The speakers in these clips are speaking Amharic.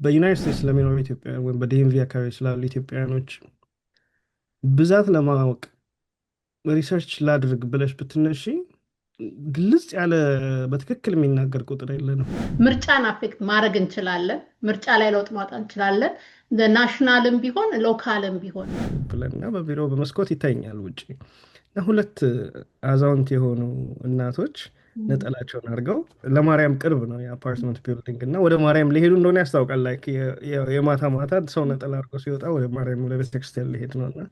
በዩናይትድ ስቴትስ ለሚኖሩ ኢትዮጵያውያን ወይም በዲኤምቪ አካባቢ ስላሉ ኢትዮጵያውያኖች ብዛት ለማወቅ ሪሰርች ላድርግ ብለሽ ብትነሺ ግልጽ ያለ በትክክል የሚናገር ቁጥር የለንም። ምርጫን አፌክት ማድረግ እንችላለን። ምርጫ ላይ ለውጥ ማውጣት እንችላለን። ናሽናልም ቢሆን ሎካልም ቢሆን ብለና በቢሮ በመስኮት ይታየኛል ውጭ እና ሁለት አዛውንት የሆኑ እናቶች ነጠላቸውን አድርገው ለማርያም ቅርብ ነው የአፓርትመንት ቢልዲንግ እና ወደ ማርያም ሊሄዱ እንደሆነ ያስታውቃል። ላይክ የማታ ማታ ሰው ነጠላ አድርጎ ሲወጣ ወደ ማርያም ወደ ቤተክርስቲያን ሊሄድ ነው እና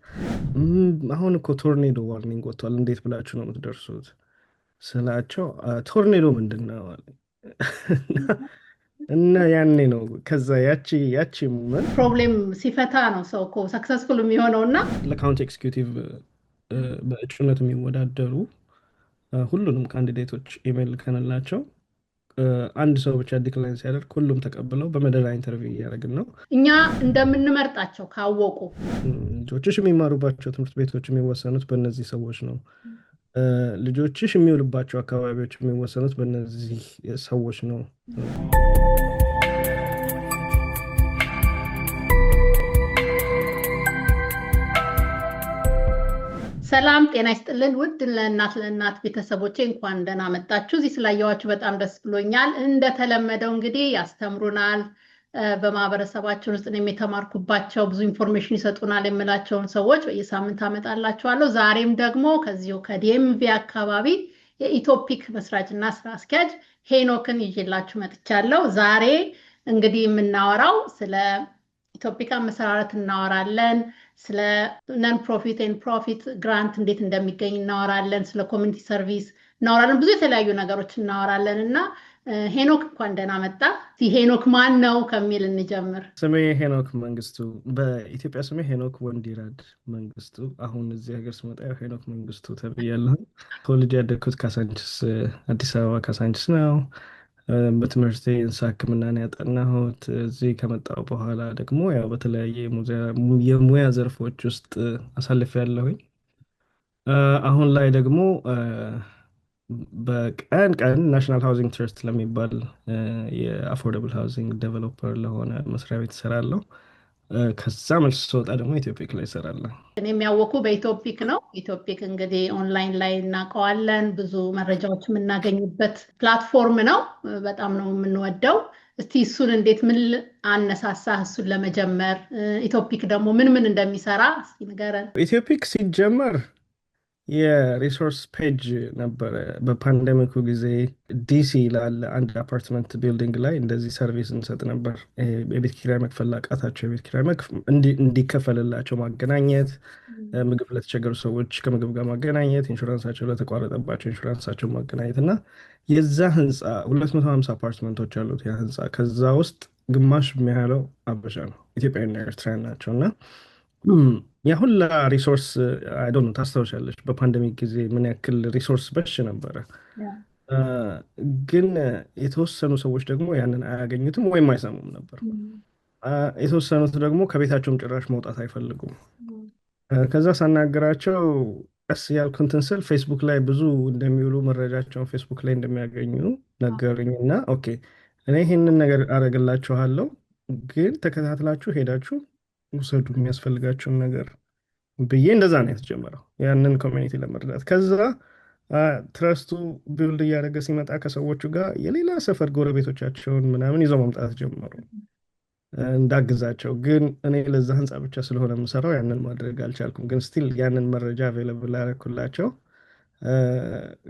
አሁን እኮ ቶርኔዶ ዋርኒንግ ወጥቷል፣ እንዴት ብላችሁ ነው የምትደርሱት ስላቸው ቶርኔዶ ምንድን ነው አለኝ። እና ያኔ ነው ከዛ ያቺ ሙመንት ፕሮብሌም ሲፈታ ነው ሰው እኮ ሰክሰስፉል የሚሆነው። እና ለካውንቲ ኤክስኪዩቲቭ በእጩነት የሚወዳደሩ ሁሉንም ካንዲዴቶች ኢሜይል ልከንላቸው አንድ ሰው ብቻ ዲክላይን ሲያደርግ ሁሉም ተቀብለው በመደዳ ኢንተርቪው እያደረግን ነው። እኛ እንደምንመርጣቸው ካወቁ ልጆችሽ የሚማሩባቸው ትምህርት ቤቶች የሚወሰኑት በእነዚህ ሰዎች ነው። ልጆችሽ የሚውልባቸው አካባቢዎች የሚወሰኑት በእነዚህ ሰዎች ነው። ሰላም ጤና ይስጥልን ውድ ለእናት ቤተሰቦቼ እንኳን ደህና መጣችሁ። እዚህ ስላየዋችሁ በጣም ደስ ብሎኛል። እንደተለመደው እንግዲህ ያስተምሩናል፣ በማህበረሰባችን ውስጥ እኔም የተማርኩባቸው ብዙ ኢንፎርሜሽን ይሰጡናል የምላቸውን ሰዎች በየሳምንት አመጣላችኋለሁ። ዛሬም ደግሞ ከዚሁ ከዲኤምቪ አካባቢ የኢትዮፒክ መስራችና ስራ አስኪያጅ ሄኖክን ይዤላችሁ መጥቻለሁ። ዛሬ እንግዲህ የምናወራው ስለ ኢትዮፒክ አመሰራረት እናወራለን። ስለ ነን ፕሮፊት ኤንድ ፕሮፊት ግራንት እንዴት እንደሚገኝ እናወራለን። ስለ ኮሚኒቲ ሰርቪስ እናወራለን። ብዙ የተለያዩ ነገሮች እናወራለን እና ሄኖክ እንኳን ደህና መጣ። ሄኖክ ማን ነው ከሚል እንጀምር። ስሜ ሄኖክ መንግስቱ፣ በኢትዮጵያ ስሜ ሄኖክ ወንዲራድ መንግስቱ። አሁን እዚህ ሀገር ስመጣ ሄኖክ መንግስቱ ተብያለሁ። ተወልጄ ያደግኩት ካሳንችስ፣ አዲስ አበባ ካሳንችስ ነው። በትምህርቴ እንስሳ ሕክምናን ያጠናሁት። እዚህ ከመጣሁ በኋላ ደግሞ ያው በተለያየ የሙያ ዘርፎች ውስጥ አሳልፌያለሁኝ። አሁን ላይ ደግሞ በቀን ቀን ናሽናል ሃውዚንግ ትረስት ለሚባል የአፎርደብል ሃውዚንግ ዴቨሎፐር ለሆነ መስሪያ ቤት እሰራለሁ። ከዛ መልስ ስወጣ ደግሞ ኢትዮፒክ ላይ እሰራለሁ። እኔ የሚያወቁ በኢትዮፒክ ነው። ኢትዮፒክ እንግዲህ ኦንላይን ላይ እናውቀዋለን። ብዙ መረጃዎች የምናገኝበት ፕላትፎርም ነው። በጣም ነው የምንወደው። እስቲ እሱን እንዴት ምን አነሳሳ እሱን ለመጀመር? ኢትዮፒክ ደግሞ ምን ምን እንደሚሰራ እስቲ ንገረን። ኢትዮፒክ ሲጀመር የሪሶርስ ፔጅ ነበረ። በፓንደሚኩ ጊዜ ዲሲ ላለ አንድ አፓርትመንት ቢልዲንግ ላይ እንደዚህ ሰርቪስ እንሰጥ ነበር። የቤት ኪራይ መክፈል ላቃታቸው የቤት ኪራይ እንዲከፈልላቸው ማገናኘት፣ ምግብ ለተቸገሩ ሰዎች ከምግብ ጋር ማገናኘት፣ ኢንሹራንሳቸው ለተቋረጠባቸው ኢንሹራንሳቸው ማገናኘት እና የዛ ህንፃ 250 አፓርትመንቶች ያሉት ያ ህንፃ ከዛ ውስጥ ግማሽ የሚያህለው አበሻ ነው፣ ኢትዮጵያዊና ኤርትራውያን ናቸው እና ያ ሁላ ሪሶርስ አይዶን ታስታውሻለች፣ በፓንደሚክ ጊዜ ምን ያክል ሪሶርስ በሽ ነበረ። ግን የተወሰኑ ሰዎች ደግሞ ያንን አያገኙትም ወይም አይሰሙም ነበር። የተወሰኑት ደግሞ ከቤታቸውም ጭራሽ መውጣት አይፈልጉም። ከዛ ሳናገራቸው ቀስ ያልኩ እንትን ስል ፌስቡክ ላይ ብዙ እንደሚውሉ መረጃቸውን ፌስቡክ ላይ እንደሚያገኙ ነገሩኝ እና ኦኬ እኔ ይህንን ነገር አደርግላችኋለሁ፣ ግን ተከታትላችሁ ሄዳችሁ ውሰዱ የሚያስፈልጋቸውን ነገር ብዬ እንደዛ ነው የተጀመረው ያንን ኮሚኒቲ ለመርዳት። ከዛ ትረስቱ ቢልድ እያደረገ ሲመጣ ከሰዎቹ ጋር የሌላ ሰፈር ጎረቤቶቻቸውን ምናምን ይዘው መምጣት ጀመሩ እንዳግዛቸው። ግን እኔ ለዛ ህንፃ ብቻ ስለሆነ የምሰራው ያንን ማድረግ አልቻልኩም። ግን ስቲል ያንን መረጃ አቬይለብል ያደረኩላቸው።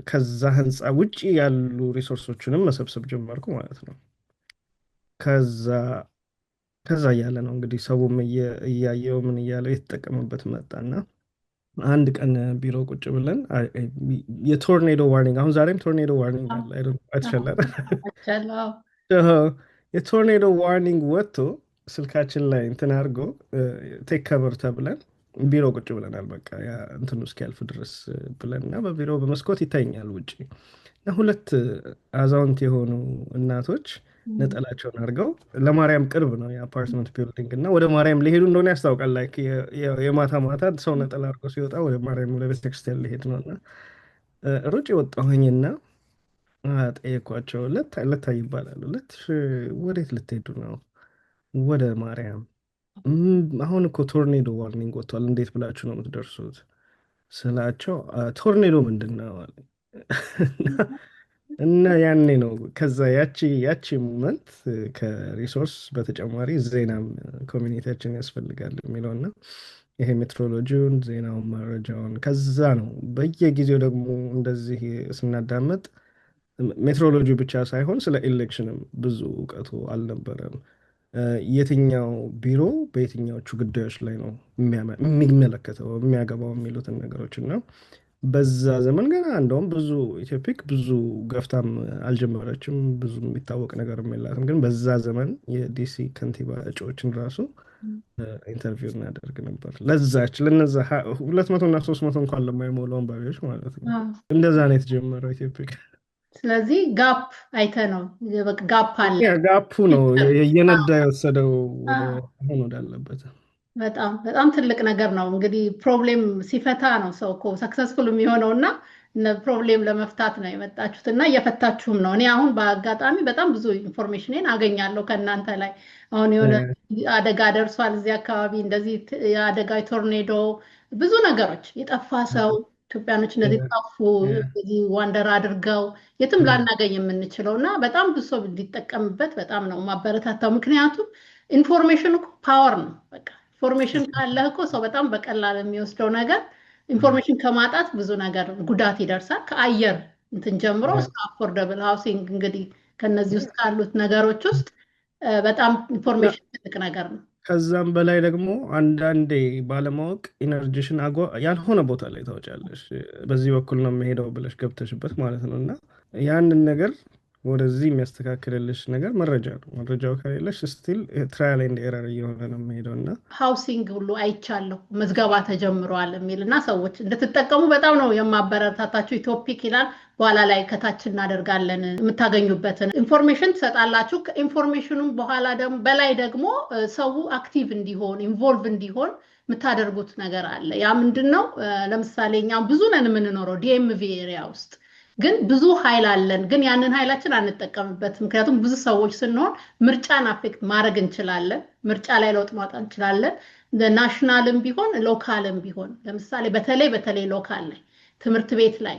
ከዛ ህንፃ ውጭ ያሉ ሪሶርሶችንም መሰብሰብ ጀመርኩ ማለት ነው። ከዛ እያለ ነው እንግዲህ ሰውም እያየው ምን እያለው የተጠቀመበት መጣና አንድ ቀን ቢሮ ቁጭ ብለን የቶርኔዶ ዋርኒንግ፣ አሁን ዛሬም ቶርኔዶ ዋርኒንግ አለ አይተሻል? የቶርኔዶ ዋርኒንግ ወጥቶ ስልካችን ላይ እንትን አድርጎ ቴክ ከቨር ተብለን ቢሮ ቁጭ ብለናል። በቃ እንትኑ እስኪያልፍ ድረስ ብለን እና በቢሮ በመስኮት ይታየኛል ውጭ እና ሁለት አዛውንት የሆኑ እናቶች ነጠላቸውን አድርገው ለማርያም ቅርብ ነው የአፓርትመንት ቢልዲንግ እና ወደ ማርያም ሊሄዱ እንደሆነ ያስታውቃል። ላይክ የማታ ማታ ሰው ነጠላ አድርጎ ሲወጣ ወደ ማርያም ወደ ቤተክርስቲያን ሊሄድ ነው እና ሩጭ ወጣሁኝና ጠየኳቸው። ለታ ይባላሉ። ወዴት ልትሄዱ ነው? ወደ ማርያም አሁን እኮ ቶርኔዶ ዋርኒንግ ወጥቷል፣ እንዴት ብላችሁ ነው የምትደርሱት ስላቸው ቶርኔዶ ምንድን ነው አለ። እና ያኔ ነው ከዛ ያቺ ሞመንት ከሪሶርስ በተጨማሪ ዜናም ኮሚኒቲያችን ያስፈልጋል የሚለው እና ይሄ ሜትሮሎጂውን ዜናውን መረጃውን ከዛ ነው በየጊዜው ደግሞ እንደዚህ ስናዳመጥ ሜትሮሎጂ ብቻ ሳይሆን ስለ ኤሌክሽንም ብዙ እውቀቱ አልነበረም። የትኛው ቢሮ በየትኛዎቹ ጉዳዮች ላይ ነው የሚመለከተው የሚያገባው የሚሉትን ነገሮች እና በዛ ዘመን ገና እንደውም ብዙ ኢትዮፒክ ብዙ ገፍታም አልጀመረችም፣ ብዙ የሚታወቅ ነገርም የላትም። ግን በዛ ዘመን የዲሲ ከንቲባ እጩዎችን ራሱ ኢንተርቪው እናደርግ ነበር። ለነዛ 200 እና 300 እንኳን ለማይሞሉ አንባቢዎች ማለት ነው። እንደዛ ነው የተጀመረው ኢትዮፒክ። ስለዚህ ጋፕ አይተ ነው ጋፕ አለ። ጋፑ ነው እየነዳ የወሰደው አሁን ወዳለበት። በጣም በጣም ትልቅ ነገር ነው። እንግዲህ ፕሮብሌም ሲፈታ ነው ሰው እኮ ሰክሰስፉል የሚሆነው እና ፕሮብሌም ለመፍታት ነው የመጣችሁት እና እየፈታችሁም ነው። እኔ አሁን በአጋጣሚ በጣም ብዙ ኢንፎርሜሽንን አገኛለሁ ከእናንተ ላይ። አሁን የሆነ አደጋ ደርሷል እዚህ አካባቢ እንደዚህ የአደጋ ቶርኔዶ፣ ብዙ ነገሮች፣ የጠፋ ሰው ኢትዮጵያኖች እንደዚህ ጠፉ እዚህ ዋንደር አድርገው የትም ላናገኝ የምንችለው እና በጣም ብዙ ሰው እንዲጠቀምበት በጣም ነው ማበረታታው። ምክንያቱም ኢንፎርሜሽን እኮ ፓወር ነው። በቃ ኢንፎርሜሽን ካለህ እኮ ሰው በጣም በቀላል የሚወስደው ነገር ኢንፎርሜሽን ከማጣት ብዙ ነገር ጉዳት ይደርሳል። ከአየር እንትን ጀምሮ እስከ አፎርደብል ሃውሲንግ እንግዲህ ከነዚህ ውስጥ ካሉት ነገሮች ውስጥ በጣም ኢንፎርሜሽን ትልቅ ነገር ነው። ከዛም በላይ ደግሞ አንዳንዴ ባለማወቅ ኢነርጂሽን ያልሆነ ቦታ ላይ ታወጫለሽ። በዚህ በኩል ነው የምሄደው ብለሽ ገብተሽበት ማለት ነው እና ያንን ነገር ወደዚህ የሚያስተካክልልሽ ነገር መረጃ ነው። መረጃው ከሌለሽ ስቲል ትራያል ኤንድ ኤረር እየሆነ ነው የሚሄደው እና ሃውሲንግ ሁሉ አይቻለሁ መዝገባ ተጀምሯል የሚል እና ሰዎች እንድትጠቀሙ በጣም ነው የማበረታታችሁ። ኢትዮፒክ ይላል በኋላ ላይ ከታች እናደርጋለን የምታገኙበትን ኢንፎርሜሽን ትሰጣላችሁ። ከኢንፎርሜሽኑም በኋላ ደግሞ በላይ ደግሞ ሰው አክቲቭ እንዲሆን ኢንቮልቭ እንዲሆን የምታደርጉት ነገር አለ። ያ ምንድን ነው? ለምሳሌ እኛ ብዙ ነን የምንኖረው ዲኤምቪ ኤሪያ ውስጥ ግን ብዙ ኃይል አለን፣ ግን ያንን ኃይላችን አንጠቀምበት። ምክንያቱም ብዙ ሰዎች ስንሆን ምርጫን አፌክት ማድረግ እንችላለን፣ ምርጫ ላይ ለውጥ ማውጣት እንችላለን። ናሽናልም ቢሆን ሎካልም ቢሆን ለምሳሌ በተለይ ሎካል ላይ ትምህርት ቤት ላይ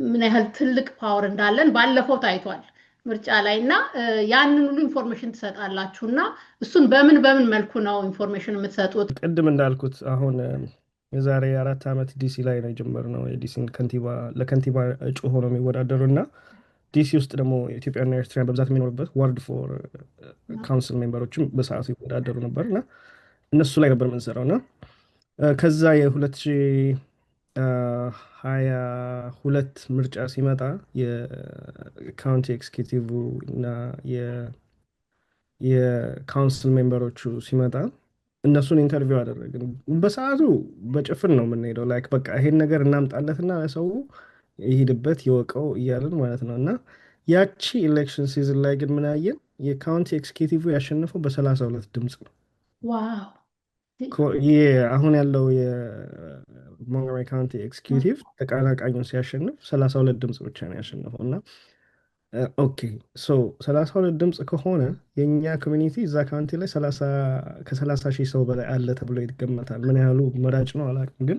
ምን ያህል ትልቅ ፓወር እንዳለን ባለፈው ታይቷል ምርጫ ላይ እና ያንን ሁሉ ኢንፎርሜሽን ትሰጣላችሁ እና እሱን በምን መልኩ ነው ኢንፎርሜሽን የምትሰጡት? ቅድም እንዳልኩት አሁን የዛሬ 4 ዓመት ዲሲ ላይ ነው የጀመርነው። የዲሲን ለከንቲባ እጩ ሆኖ የሚወዳደሩ እና ዲሲ ውስጥ ደግሞ ኢትዮጵያና ኤርትራ በብዛት የሚኖርበት ዋርድ ፎር ካውንስል ሜምበሮችም በሰዓቱ ይወዳደሩ ነበር እና እነሱ ላይ ነበር የምንሰራው እና ከዛ የ2022 ምርጫ ሲመጣ የካውንቲ ኤክስኪዩቲቭ እና የካውንስል ሜምበሮቹ ሲመጣ እነሱን ኢንተርቪው አደረግን። በሰዓቱ በጭፍን ነው የምንሄደው። ላይክ በቃ ይሄን ነገር እናምጣለትና ለሰው ይሄድበት ይወቀው እያልን ማለት ነው እና ያቺ ኤሌክሽን ሲዝን ላይ ግን ምን አየን? የካውንቲ ኤክስኪዩቲቭ ያሸነፈው በ32 ድምፅ ነው። አሁን ያለው የሞንትጎመሪ ካውንቲ ኤክስኪዩቲቭ ተቀናቃኙን ሲያሸንፍ 32 ድምፅ ብቻ ነው ያሸነፈው እና ኦኬ 32 ድምፅ ከሆነ የኛ ኮሚኒቲ እዛ ካውንቲ ላይ ከ30 ሺህ ሰው በላይ አለ ተብሎ ይገመታል። ምን ያህሉ መራጭ ነው አላውቅም፣ ግን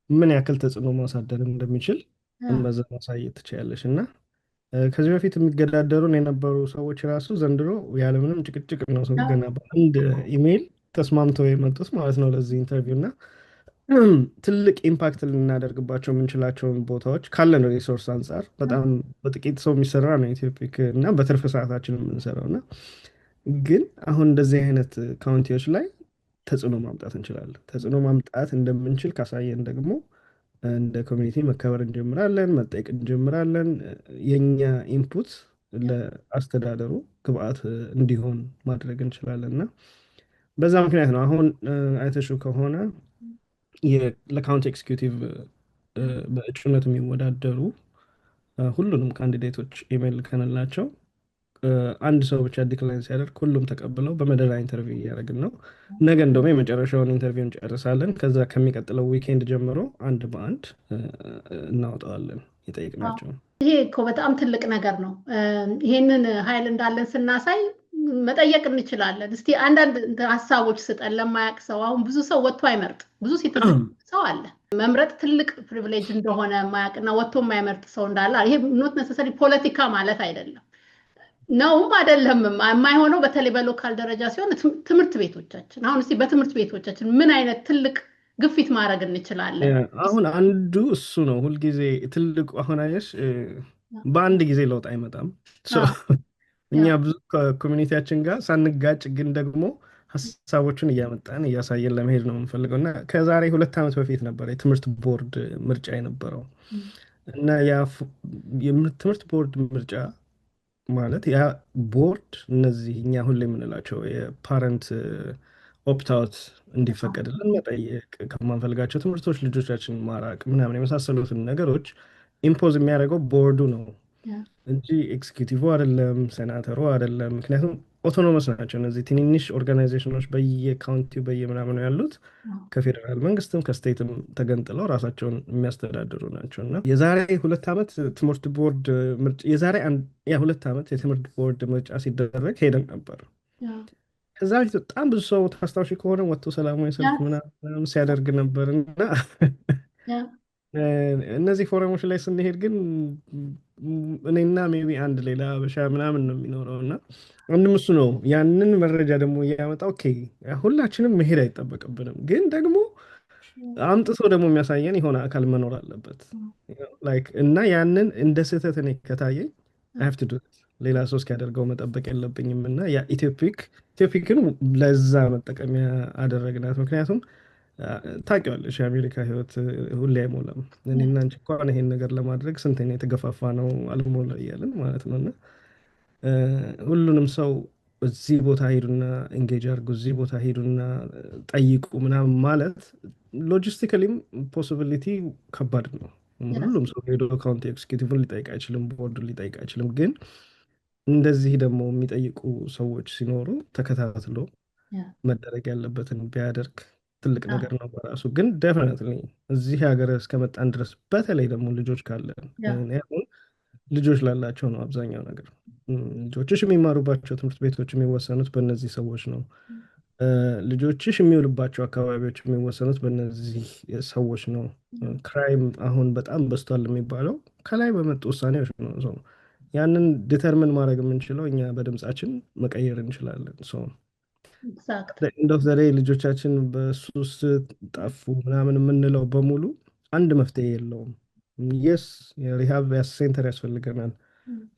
ምን ያክል ተጽዕኖ ማሳደር እንደሚችል በዛ ማሳየት ትችላለሽ እና ከዚህ በፊት የሚገዳደሩን የነበሩ ሰዎች ራሱ ዘንድሮ ያለምንም ጭቅጭቅ ነው ሰው ገና በአንድ ኢሜይል ተስማምተው የመጡት ማለት ነው ለዚህ ኢንተርቪው እና ትልቅ ኢምፓክት ልናደርግባቸው የምንችላቸውን ቦታዎች ካለን ሪሶርስ አንጻር በጣም በጥቂት ሰው የሚሰራ ነው ኢትዮፒክ እና በትርፍ ሰዓታችን የምንሰራው እና ግን አሁን እንደዚህ አይነት ካውንቲዎች ላይ ተጽዕኖ ማምጣት እንችላለን። ተጽዕኖ ማምጣት እንደምንችል ካሳየን ደግሞ እንደ ኮሚኒቲ መከበር እንጀምራለን፣ መጠየቅ እንጀምራለን። የኛ ኢንፑት ለአስተዳደሩ ግብአት እንዲሆን ማድረግ እንችላለን እና በዛ ምክንያት ነው አሁን አይተሹ ከሆነ ለካውንቲ ኤክስኪዩቲቭ በእጩነት የሚወዳደሩ ሁሉንም ካንዲዴቶች ኢሜይል ልከንላቸው አንድ ሰው ብቻ ዲክላይን ሲያደርግ ሁሉም ተቀብለው በመደዳ ኢንተርቪው እያደረግን ነው። ነገ እንደውም የመጨረሻውን ኢንተርቪው እንጨርሳለን። ከዛ ከሚቀጥለው ዊኬንድ ጀምሮ አንድ በአንድ እናወጣዋለን የጠየቅናቸው። ይሄ እኮ በጣም ትልቅ ነገር ነው። ይሄንን ኃይል እንዳለን ስናሳይ መጠየቅ እንችላለን። እስቲ አንዳንድ ሀሳቦች ስጠን ለማያውቅ ሰው። አሁን ብዙ ሰው ወጥቶ አይመርጥ፣ ብዙ ሲቲዝን ሰው አለ መምረጥ ትልቅ ፕሪቪሌጅ እንደሆነ የማያውቅና ወጥቶ የማይመርጥ ሰው እንዳለ። ይሄ ኖት ነሰሰሪ ፖለቲካ ማለት አይደለም ነውም አይደለምም። የማይሆነው በተለይ በሎካል ደረጃ ሲሆን ትምህርት ቤቶቻችን፣ አሁን እስቲ በትምህርት ቤቶቻችን ምን አይነት ትልቅ ግፊት ማድረግ እንችላለን? አሁን አንዱ እሱ ነው። ሁልጊዜ ትልቁ አሁን አየሽ በአንድ ጊዜ ለውጥ አይመጣም። እኛ ብዙ ከኮሚኒቲያችን ጋር ሳንጋጭ ግን ደግሞ ሀሳቦችን እያመጣን እያሳየን ለመሄድ ነው የምንፈልገው እና ከዛሬ 2 ዓመት በፊት ነበር የትምህርት ቦርድ ምርጫ የነበረው እና የትምህርት ቦርድ ምርጫ ማለት ያ ቦርድ እነዚህ እኛ ሁሌ የምንላቸው የፓረንት ኦፕታውት እንዲፈቀድልን መጠየቅ፣ ከማንፈልጋቸው ትምህርቶች ልጆቻችን ማራቅ ምናምን የመሳሰሉትን ነገሮች ኢምፖዝ የሚያደርገው ቦርዱ ነው እንጂ ኤክስኪዩቲቭ አይደለም፣ ሴናተሩ አይደለም። ምክንያቱም ኦቶኖመስ ናቸው እነዚህ ትንንሽ ኦርጋናይዜሽኖች በየካውንቲው በየምናምኑ ያሉት ከፌዴራል መንግስትም ከስቴትም ተገንጥለው ራሳቸውን የሚያስተዳድሩ ናቸው እና የዛሬ 2 ዓመት ትምህርት ቦርድ ምርጫ ሁለት ዓመት የትምህርት ቦርድ ምርጫ ሲደረግ ሄደን ነበር። ከዛ በፊት በጣም ብዙ ሰው ታስታውሺ ከሆነ ወጥቶ ሰላማዊ ሰልፍ ምናምን ሲያደርግ ነበር እና እነዚህ ፎረሞች ላይ ስንሄድ ግን እኔና ሜቢ አንድ ሌላ አበሻ ምናምን ነው የሚኖረው እና አንድም እሱ ነው። ያንን መረጃ ደግሞ እያመጣ ኦኬ ሁላችንም መሄድ አይጠበቅብንም፣ ግን ደግሞ አምጥቶ ደግሞ የሚያሳየን የሆነ አካል መኖር አለበት እና ያንን እንደ ስህተት እኔ ከታየኝ ሀፍት ዱ ሌላ ሰው እስኪያደርገው መጠበቅ የለብኝም እና ኢትዮፒክን ለዛ መጠቀሚያ አደረግናት። ምክንያቱም ታውቂዋለሽ የአሜሪካ ህይወት ሁሌ አይሞላም። እኔና አንቺ እንኳን ይሄን ነገር ለማድረግ ስንት የተገፋፋ ነው አልሞላ እያልን ማለት ነው እና ሁሉንም ሰው እዚህ ቦታ ሄዱና ኤንጌጅ አድርጉ፣ እዚህ ቦታ ሄዱና ጠይቁ ምናምን ማለት ሎጂስቲካሊም ፖሲቢሊቲ ከባድ ነው። ሁሉም ሰው ሄዶ ካውንቲ ኤክስኪዩቲቭን ሊጠይቅ አይችልም፣ ቦርዱን ሊጠይቅ አይችልም። ግን እንደዚህ ደግሞ የሚጠይቁ ሰዎች ሲኖሩ ተከታትሎ መደረግ ያለበትን ቢያደርግ ትልቅ ነገር ነው በራሱ። ግን ደፍነትሊ እዚህ ሀገር እስከመጣን ድረስ በተለይ ደግሞ ልጆች ካለን ልጆች ላላቸው ነው አብዛኛው ነገር። ልጆችሽ የሚማሩባቸው ትምህርት ቤቶች የሚወሰኑት በእነዚህ ሰዎች ነው። ልጆችሽ የሚውልባቸው አካባቢዎች የሚወሰኑት በእነዚህ ሰዎች ነው። ክራይም አሁን በጣም በዝቷል የሚባለው ከላይ በመጡ ውሳኔዎች ነው። ያንን ዲተርምን ማድረግ የምንችለው እኛ በድምፃችን መቀየር እንችላለን። እንደው ዛሬ ልጆቻችን በሱስ ጠፉ ምናምን የምንለው በሙሉ አንድ መፍትሄ የለውም። የስ የሪሃብ ሴንተር ያስፈልገናል፣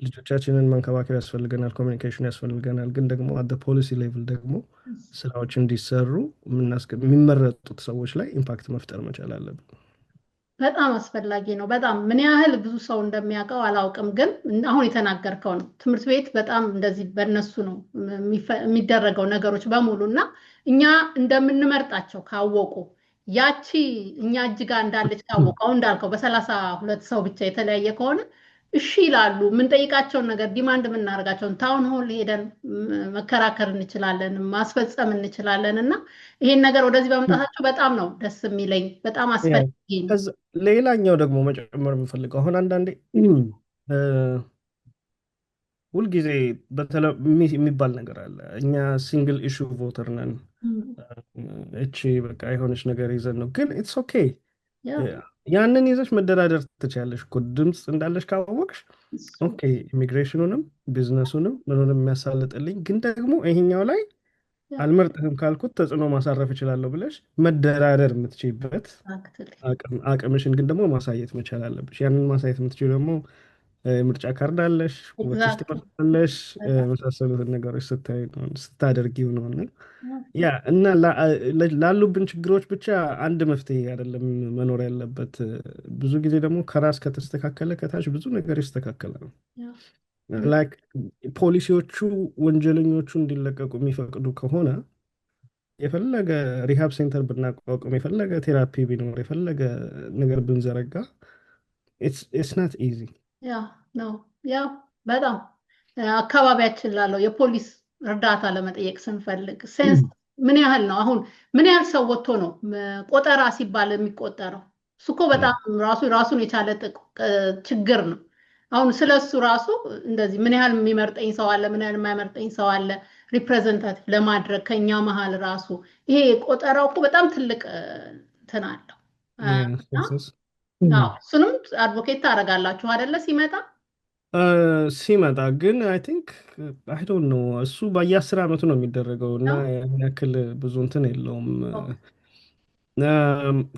ልጆቻችንን መንከባከብ ያስፈልገናል፣ ኮሚኒኬሽን ያስፈልገናል። ግን ደግሞ አደ ፖሊሲ ሌቭል ደግሞ ስራዎች እንዲሰሩ የሚመረጡት ሰዎች ላይ ኢምፓክት መፍጠር መቻል አለብን። በጣም አስፈላጊ ነው። በጣም ምን ያህል ብዙ ሰው እንደሚያውቀው አላውቅም፣ ግን አሁን የተናገርከው ነው። ትምህርት ቤት በጣም እንደዚህ በእነሱ ነው የሚደረገው ነገሮች በሙሉ እና እኛ እንደምንመርጣቸው ካወቁ ያቺ እኛ እጅ ጋር እንዳለች ካወቁ አሁን እንዳልከው በ32 ሰው ብቻ የተለያየ ከሆነ እሺ ይላሉ። የምንጠይቃቸውን ነገር ዲማንድ የምናደርጋቸውን ታውን ሆል ሄደን መከራከር እንችላለን፣ ማስፈጸም እንችላለን እና ይሄን ነገር ወደዚህ በመምጣታቸው በጣም ነው ደስ የሚለኝ። በጣም አስፈላጊ ነው። ሌላኛው ደግሞ መጨመር የምፈልገው አሁን አንዳንዴ ሁልጊዜ የሚባል ነገር አለ። እኛ ሲንግል ኢሹ ቮተር ነን፣ እቺ በቃ የሆነች ነገር ይዘን ነው። ግን ኢትስ ኦኬ ያንን ይዘሽ መደራደር ትችላለሽ እኮ ድምፅ እንዳለሽ ካወቅሽ። ኦኬ ኢሚግሬሽኑንም ቢዝነሱንም ምኑንም የሚያሳልጥልኝ ግን ደግሞ ይሄኛው ላይ አልመርጥህም ካልኩት ተጽዕኖ ማሳረፍ እችላለሁ ብለሽ መደራደር የምትችይበት አቅምሽን ግን ደግሞ ማሳየት መቻል አለብሽ። ያንን ማሳየት የምትችይው ደግሞ ምርጫ ካርድ አለሽ፣ ወጥተሽ ትመርጫለሽ፣ የመሳሰሉትን ነገሮች ስታደርጊው ነው እና ላሉብን ችግሮች ብቻ አንድ መፍትሄ አይደለም መኖር ያለበት። ብዙ ጊዜ ደግሞ ከራስ ከተስተካከለ ከታች ብዙ ነገር ይስተካከላል። ላይክ ፖሊሲዎቹ ወንጀለኞቹ እንዲለቀቁ የሚፈቅዱ ከሆነ የፈለገ ሪሃብ ሴንተር ብናቋቁም፣ የፈለገ ቴራፒ ቢኖር፣ የፈለገ ነገር ብንዘረጋ ኢትስ ናት ኢዚ ነው። ያው በጣም አካባቢያችን ላለው የፖሊስ እርዳታ ለመጠየቅ ስንፈልግ ሴንስ ምን ያህል ነው? አሁን ምን ያህል ሰው ወጥቶ ነው ቆጠራ ሲባል የሚቆጠረው? እሱ እኮ በጣም ራሱን የቻለ ችግር ነው። አሁን ስለሱ ራሱ እንደዚህ ምን ያህል የሚመርጠኝ ሰው አለ፣ ምን ያህል የማይመርጠኝ ሰው አለ፣ ሪፕሬዘንታቲቭ ለማድረግ ከኛ መሀል ራሱ ይሄ ቆጠራው እኮ በጣም ትልቅ እንትን አለው እና ሴንሰስ እሱንም አድቮኬት ታደርጋላችሁ አይደለ? ሲመጣ ግን አይ ቲንክ አይ ዶንት ኖ እሱ በየ10 ዓመቱ ነው የሚደረገው እና ያን ያክል ብዙ እንትን የለውም።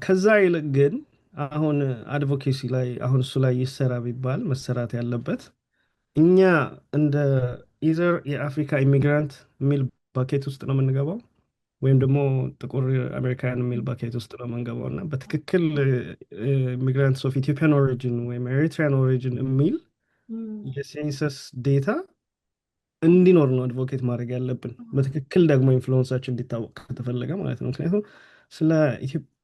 ከዛ ይልቅ ግን አሁን አድቮኬሲ ላይ አሁን እሱ ላይ ይሰራ ቢባል መሰራት ያለበት እኛ እንደ ኢዘር የአፍሪካ ኢሚግራንት የሚል ባኬት ውስጥ ነው የምንገባው ወይም ደግሞ ጥቁር አሜሪካውያን የሚል ባኬት ውስጥ ነው የምንገባው እና በትክክል ኢሚግራንትስ ኦፍ ኢትዮጵያን ኦሪጂን ወይም ኤሪትሪያን ኦሪጂን የሚል የሴንሰስ ዴታ እንዲኖር ነው አድቮኬት ማድረግ ያለብን። በትክክል ደግሞ ኢንፍሉወንሳችን እንዲታወቅ ከተፈለገ ማለት ነው። ምክንያቱም ስለ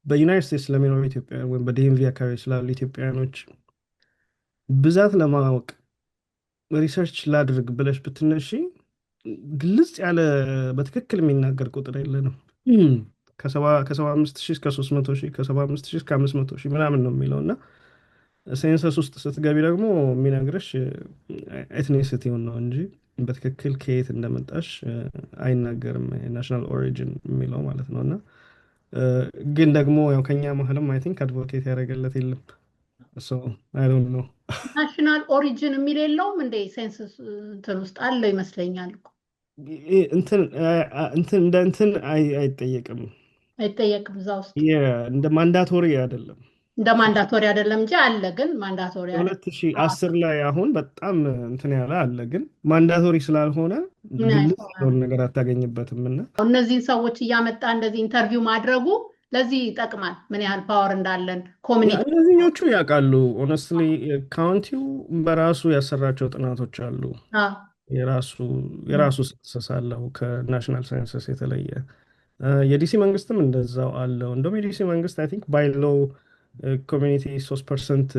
በዩናይትድ ስቴትስ ስለሚኖሩ ኢትዮጵያውያን ወይም በዲኤምቪ አካባቢ ስላሉ ኢትዮጵያውያኖች ብዛት ለማወቅ ሪሰርች ላድርግ ብለሽ ብትነሺ ግልጽ ያለ በትክክል የሚናገር ቁጥር የለንም። ከ75 ሺህ እስከ 300 ሺህ ከ75 ሺህ እስከ 500 ሺህ ምናምን ነው የሚለው እና ሴንሰስ ውስጥ ስትገቢ ደግሞ የሚነግርሽ ኤትኒሲቲውን ነው እንጂ በትክክል ከየት እንደመጣሽ አይናገርም። ናሽናል ኦሪጂን የሚለው ማለት ነው እና ግን ደግሞ ያው ከኛ መሀልም አይ ቲንክ አድቮኬት ያደረገለት የለም። አይ ዶንት ኖ ናሽናል ኦሪጂን የሚል የለውም እንደ ሴንሰስ እንትን ውስጥ አለው ይመስለኛል እኮ እንትን እንደ እንትን አይጠየቅም እዛ ውስጥ እንደ ማንዳቶሪ አይደለም። እንደ ማንዳቶሪ አይደለም እንጂ አለ። ግን ማንዳቶሪ 2010 ላይ አሁን በጣም እንትን ያለ አለ። ግን ማንዳቶሪ ስላልሆነ ግልጽ ያለውን ነገር አታገኝበትም እና እነዚህን ሰዎች እያመጣ እንደዚህ ኢንተርቪው ማድረጉ ለዚህ ይጠቅማል። ምን ያህል ፓወር እንዳለን ኮሚኒቲ እነዚህኞቹ ያውቃሉ። ኦነስትሊ ካውንቲው በራሱ ያሰራቸው ጥናቶች አሉ። የራሱ ሰንሰስ አለው ከናሽናል ሳይንሰስ የተለየ። የዲሲ መንግስትም እንደዛው አለው። እንደውም የዲሲ መንግስት አይ ቲንክ ባይለው ኮሚኒቲ 3%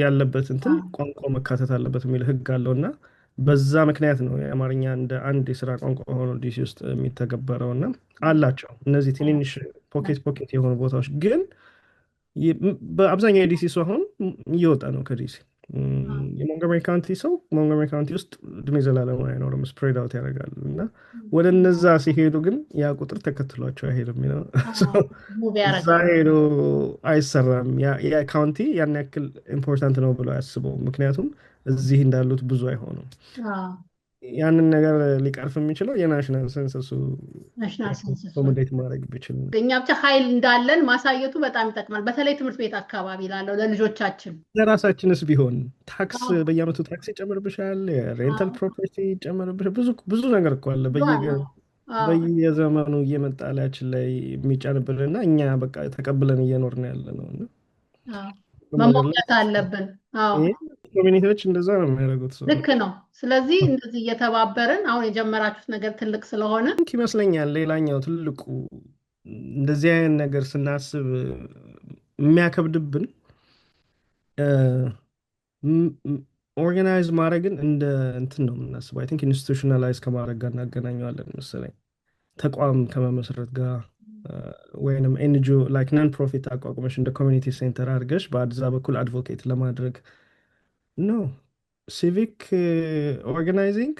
ያለበት እንትን ቋንቋ መካተት አለበት የሚል ህግ አለው እና በዛ ምክንያት ነው የአማርኛ እንደ አንድ የስራ ቋንቋ ሆኖ ዲሲ ውስጥ የሚተገበረው እና አላቸው እነዚህ ትንንሽ ፖኬት የሆኑ ቦታዎች። ግን በአብዛኛው የዲሲ ሰው አሁን እየወጣ ነው ከዲሲ። የሞንጎመሪ ካውንቲ ሰው ሞንጎመሪ ካውንቲ ውስጥ እድሜ ዘላለም አይኖርም፣ ስፕሬድ አውት ያደርጋሉ እና ወደ እነዛ ሲሄዱ ግን ያ ቁጥር ተከትሏቸው አይሄድም። እዛ ሄዶ አይሰራም። ያ ካውንቲ ያን ያክል ኢምፖርታንት ነው ብሎ አያስበው፣ ምክንያቱም እዚህ እንዳሉት ብዙ አይሆኑም። ያንን ነገር ሊቀርፍ የሚችለው የናሽናል ሰንሰሱ ኮሞዴት ማድረግ ቢችል ነው። እኛ ብቻ ኃይል እንዳለን ማሳየቱ በጣም ይጠቅማል። በተለይ ትምህርት ቤት አካባቢ ላለው ለልጆቻችን ለራሳችንስ ቢሆን ታክስ በየአመቱ ታክስ ይጨምርብሻል፣ ሬንታል ፕሮፐርቲ ይጨምርብሻል። ብዙ ነገር እኮ አለ በየዘመኑ እየመጣ ላያችን ላይ የሚጫንብን እና እኛ በቃ ተቀብለን እየኖርን ያለ ነው እና መሞከት አለብን። ኮሚኒቲዎች እንደዛ ነው የሚያደርጉት። ልክ ነው። ስለዚህ እንደዚህ እየተባበርን አሁን የጀመራችሁት ነገር ትልቅ ስለሆነ ይመስለኛል። ሌላኛው ትልቁ እንደዚህ አይነት ነገር ስናስብ የሚያከብድብን ኦርጋናይዝ ማድረግን እንደ እንትን ነው የምናስበው። አይ ቲንክ ኢንስቲቱሽናላይዝ ከማድረግ ጋር እናገናኘዋለን መሰለኝ። ተቋም ከመመስረት ጋር ወይንም ኤንጂኦ ላይክ ነን ፕሮፊት አቋቁመሽ እንደ ኮሚኒቲ ሴንተር አድርገሽ በአድዛ በኩል አድቮኬት ለማድረግ ነው። ሲቪክ ኦርጋናይዚንግ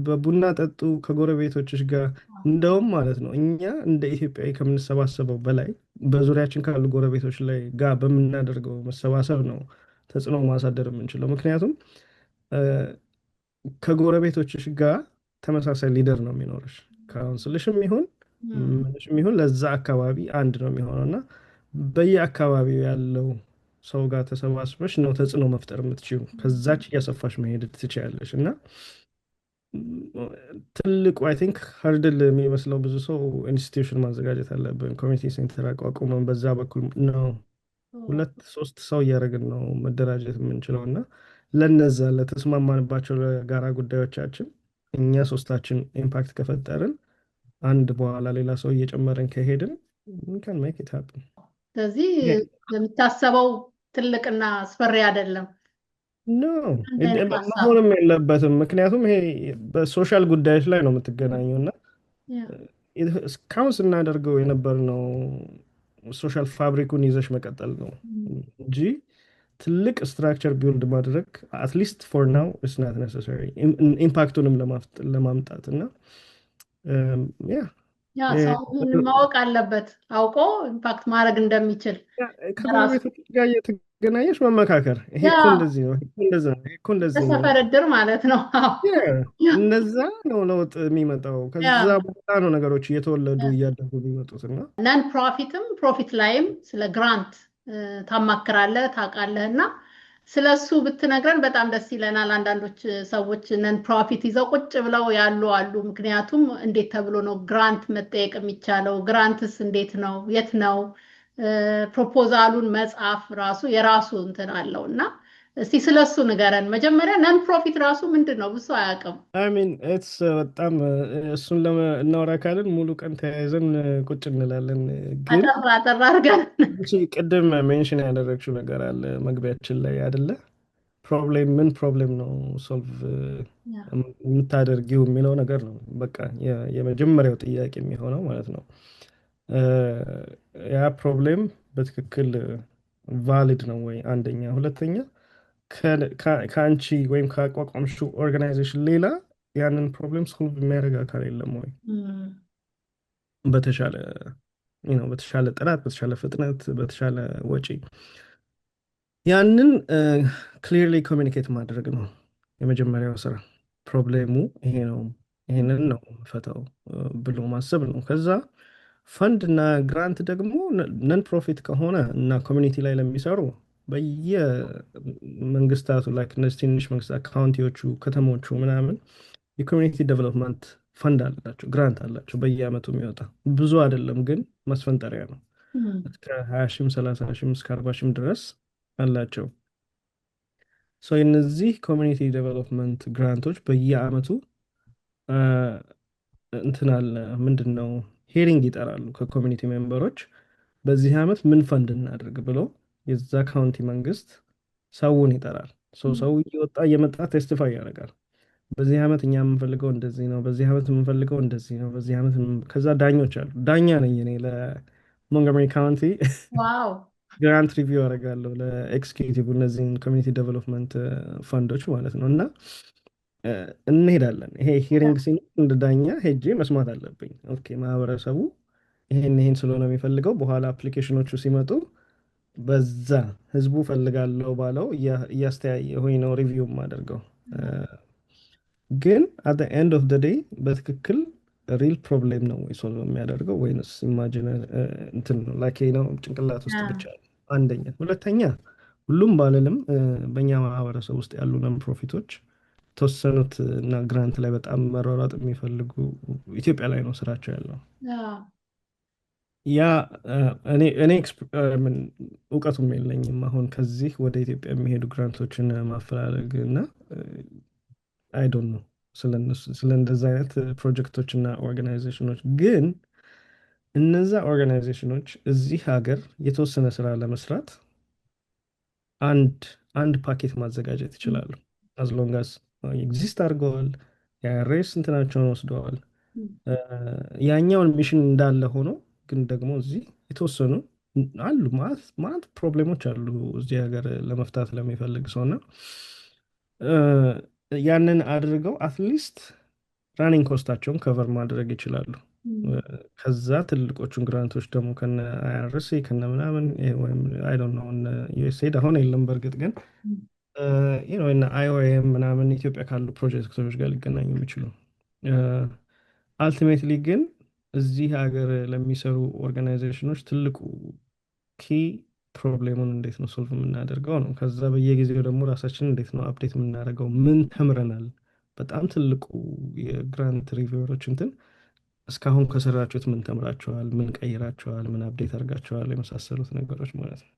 በቡና ጠጡ ከጎረቤቶችሽ ጋር እንደውም ማለት ነው እኛ እንደ ኢትዮጵያዊ ከምንሰባሰበው በላይ በዙሪያችን ካሉ ጎረቤቶች ላይ ጋር በምናደርገው መሰባሰብ ነው ተጽዕኖ ማሳደር የምንችለው። ምክንያቱም ከጎረቤቶችሽ ጋር ተመሳሳይ ሊደር ነው የሚኖርሽ። ካውንስልሽም ይሁን ለዛ አካባቢ አንድ ነው የሚሆነው እና በየአካባቢው ያለው ሰው ጋር ተሰባስበሽ ነው ተጽዕኖ መፍጠር የምትችሉ። ከዛች እያሰፋሽ መሄድ ትችያለሽ እና ትልቁ አይ ቲንክ ሀርድል የሚመስለው ብዙ ሰው ኢንስቲትዩሽን ማዘጋጀት አለብን፣ ኮሚኒቲ ሴንተር አቋቁመን በዛ በኩል ነው 2-3 ሰው እያደረግን ነው መደራጀት የምንችለው እና ለነዛ ለተስማማንባቸው ለጋራ ጉዳዮቻችን እኛ 3ታችን ኢምፓክት ከፈጠርን አንድ በኋላ ሌላ ሰው እየጨመረን ከሄድን ካን ሜክ ኢት ሃፕን። ስለዚህ የሚታሰበው ትልቅና አስፈሪ አይደለም። መሆንም የለበትም። ምክንያቱም ይሄ በሶሻል ጉዳዮች ላይ ነው የምትገናኘው እና እስካሁን ስናደርገው የነበርነው ሶሻል ፋብሪኩን ይዘሽ መቀጠል ነው እንጂ ትልቅ ስትራክቸር ቢልድ ማድረግ አትሊስት ፎር ናው ኢትስ ናት ኔሰሰሪ ኢምፓክቱንም ለማምጣት እና ያ ያ ሰው ይህንን ማወቅ አለበት፣ አውቆ ኢምፓክት ማድረግ እንደሚችል ከጎረቤቶች ራሱ። ጋር እየተገናኘሽ መመካከር፣ ይሄ ያ እኮ እንደዚህ ነው፣ ይሄ እኮ እንደዛ ነው፣ ይሄ እኮ እንደዚህ ነው። የሰፈር እድር ማለት ነው። እንደዛ ነው ለውጥ የሚመጣው። ያ ከዛ በኋላ ነው ነገሮች እየተወለዱ እያደጉ የሚመጡት። እና ነን ፕሮፊትም ፕሮፊት ላይም ስለ ግራንት ታማክራለህ ታውቃለህ፣ እና ስለ እሱ ብትነግረን በጣም ደስ ይለናል። አንዳንዶች ሰዎች ነን ፕሮፊት ይዘው ቁጭ ብለው ያሉ አሉ። ምክንያቱም እንዴት ተብሎ ነው ግራንት መጠየቅ የሚቻለው? ግራንትስ እንዴት ነው? የት ነው? ፕሮፖዛሉን መጻፍ ራሱ የራሱ እንትን አለው እና እስቲ ስለ እሱ ንገረን መጀመሪያ። ነን ፕሮፊት ራሱ ምንድን ነው? ብዙ አያውቅም። አሚን ኢትስ በጣም እሱን እናወራ ካልን ሙሉ ቀን ተያይዘን ቁጭ እንላለን። ግን አጠር አጠር አድርገን ቅድም ሜንሽን ያደረግሽው ነገር አለ መግቢያችን ላይ አይደለ? ምን ፕሮብሌም ነው ሶልቭ የምታደርጊው የሚለው ነገር ነው። በቃ የመጀመሪያው ጥያቄ የሚሆነው ማለት ነው። ያ ፕሮብሌም በትክክል ቫሊድ ነው ወይ? አንደኛ። ሁለተኛ ከአንቺ ወይም ከአቋቋምሽው ኦርጋናይዜሽን ሌላ ያንን ፕሮብሌም ሶልቭ የሚያደርግ አካል የለም ወይ? በተሻለ በተሻለ ጥራት፣ በተሻለ ፍጥነት፣ በተሻለ ወጪ ያንን ክሊርሊ ኮሚኒኬት ማድረግ ነው የመጀመሪያው ስራ። ፕሮብሌሙ ይሄ ነው፣ ይሄንን ነው ፈተው ብሎ ማሰብ ነው። ከዛ ፈንድ እና ግራንት ደግሞ ነን ፕሮፊት ከሆነ እና ኮሚኒቲ ላይ ለሚሰሩ በየመንግስታቱ ላይ እነዚህ ትንሽ መንግስታት ካውንቲዎቹ፣ ከተሞቹ ምናምን የኮሚኒቲ ዴቨሎፕመንት ፈንድ አላቸው፣ ግራንት አላቸው በየአመቱ የሚወጣ ብዙ አይደለም ግን ማስፈንጠሪያ ነው። እስከ 20 ሺህም 30 ሺህም እስከ 40 ሺህም ድረስ አላቸው። እነዚህ ኮሚኒቲ ዴቨሎፕመንት ግራንቶች በየአመቱ እንትን አለ ምንድን ነው ሄሪንግ ይጠራሉ ከኮሚኒቲ ሜምበሮች። በዚህ ዓመት ምን ፈንድ እናድርግ ብሎ የዛ ካውንቲ መንግስት ሰውን ይጠራል። ሰው እየወጣ እየመጣ ቴስቲፋይ ያደርጋል። በዚህ ዓመት እኛ የምንፈልገው እንደዚህ ነው፣ በዚህ ዓመት የምንፈልገው እንደዚህ ነው፣ በዚህ ዓመት ከዛ ዳኞች አሉ። ዳኛ ነኝ እኔ ለሞንጎመሪ ካውንቲ ዋው ግራንት ሪቪው አደርጋለሁ ለኤክስኪዩቲቭ እነዚህን ኮሚኒቲ ዴቨሎፕመንት ፈንዶች ማለት ነው። እና እንሄዳለን። ይሄ ሂሪንግ ሲኖር እንደ ዳኛ ሄጄ መስማት አለብኝ። ኦኬ ማህበረሰቡ ይሄን ስለሆነ የሚፈልገው፣ በኋላ አፕሊኬሽኖቹ ሲመጡ በዛ ህዝቡ ፈልጋለሁ ባለው እያስተያየሁኝ ነው ሪቪው የማደርገው። ግን አት ኤንድ ኦፍ ደ ዴይ በትክክል ሪል ፕሮብሌም ነው ወይ ሶልቭ የሚያደርገው ወይንስ ኢማጂን እንትን ነው ላኬ ነው ጭንቅላት ውስጥ ብቻ? አንደኛ። ሁለተኛ ሁሉም ባልልም በእኛ ማህበረሰብ ውስጥ ያሉ ነን ፕሮፊቶች የተወሰኑት እና ግራንት ላይ በጣም መሯሯጥ የሚፈልጉ ኢትዮጵያ ላይ ነው ስራቸው ያለው። ያ እኔ እውቀቱም የለኝም አሁን ከዚህ ወደ ኢትዮጵያ የሚሄዱ ግራንቶችን ማፈላለግ እና አይ ዶንት ኖ ስለ እንደዛ አይነት ፕሮጀክቶች እና ኦርጋናይዜሽኖች። ግን እነዛ ኦርጋናይዜሽኖች እዚህ ሀገር የተወሰነ ስራ ለመስራት አንድ ፓኬት ማዘጋጀት ይችላሉ። አዝሎንጋስ ኤግዚስት አድርገዋል፣ የአይአርኤስ እንትናቸውን ወስደዋል። ያኛውን ሚሽን እንዳለ ሆኖ ግን ደግሞ እዚህ የተወሰኑ አሉ ማለት ፕሮብሌሞች አሉ እዚህ ሀገር ለመፍታት ለሚፈልግ ሰውና ያንን አድርገው አትሊስት ራኒንግ ኮስታቸውን ከቨር ማድረግ ይችላሉ። ከዛ ትልቆቹን ግራንቶች ደግሞ ከነ አይአርሲ ከነ ምናምን ወይም አይ ዶንት ኖ ዩኤስኤድ አሁን የለም በእርግጥ ግን አይኦኤም ምናምን ኢትዮጵያ ካሉ ፕሮጀክቶች ጋር ሊገናኙ የሚችሉ አልቲሜትሊ ግን እዚህ ሀገር ለሚሰሩ ኦርጋናይዜሽኖች ትልቁ ኪ ፕሮብሌሙን እንዴት ነው ሶልቭ የምናደርገው ነው። ከዛ በየጊዜው ደግሞ ራሳችንን እንዴት ነው አፕዴት የምናደርገው፣ ምን ተምረናል። በጣም ትልቁ የግራንት ሪቪወሮች እንትን እስካሁን ከሰራችሁት ምን ተምራችኋል፣ ምን ቀይራችኋል፣ ምን አፕዴት አድርጋችኋል፣ የመሳሰሉት ነገሮች ማለት ነው።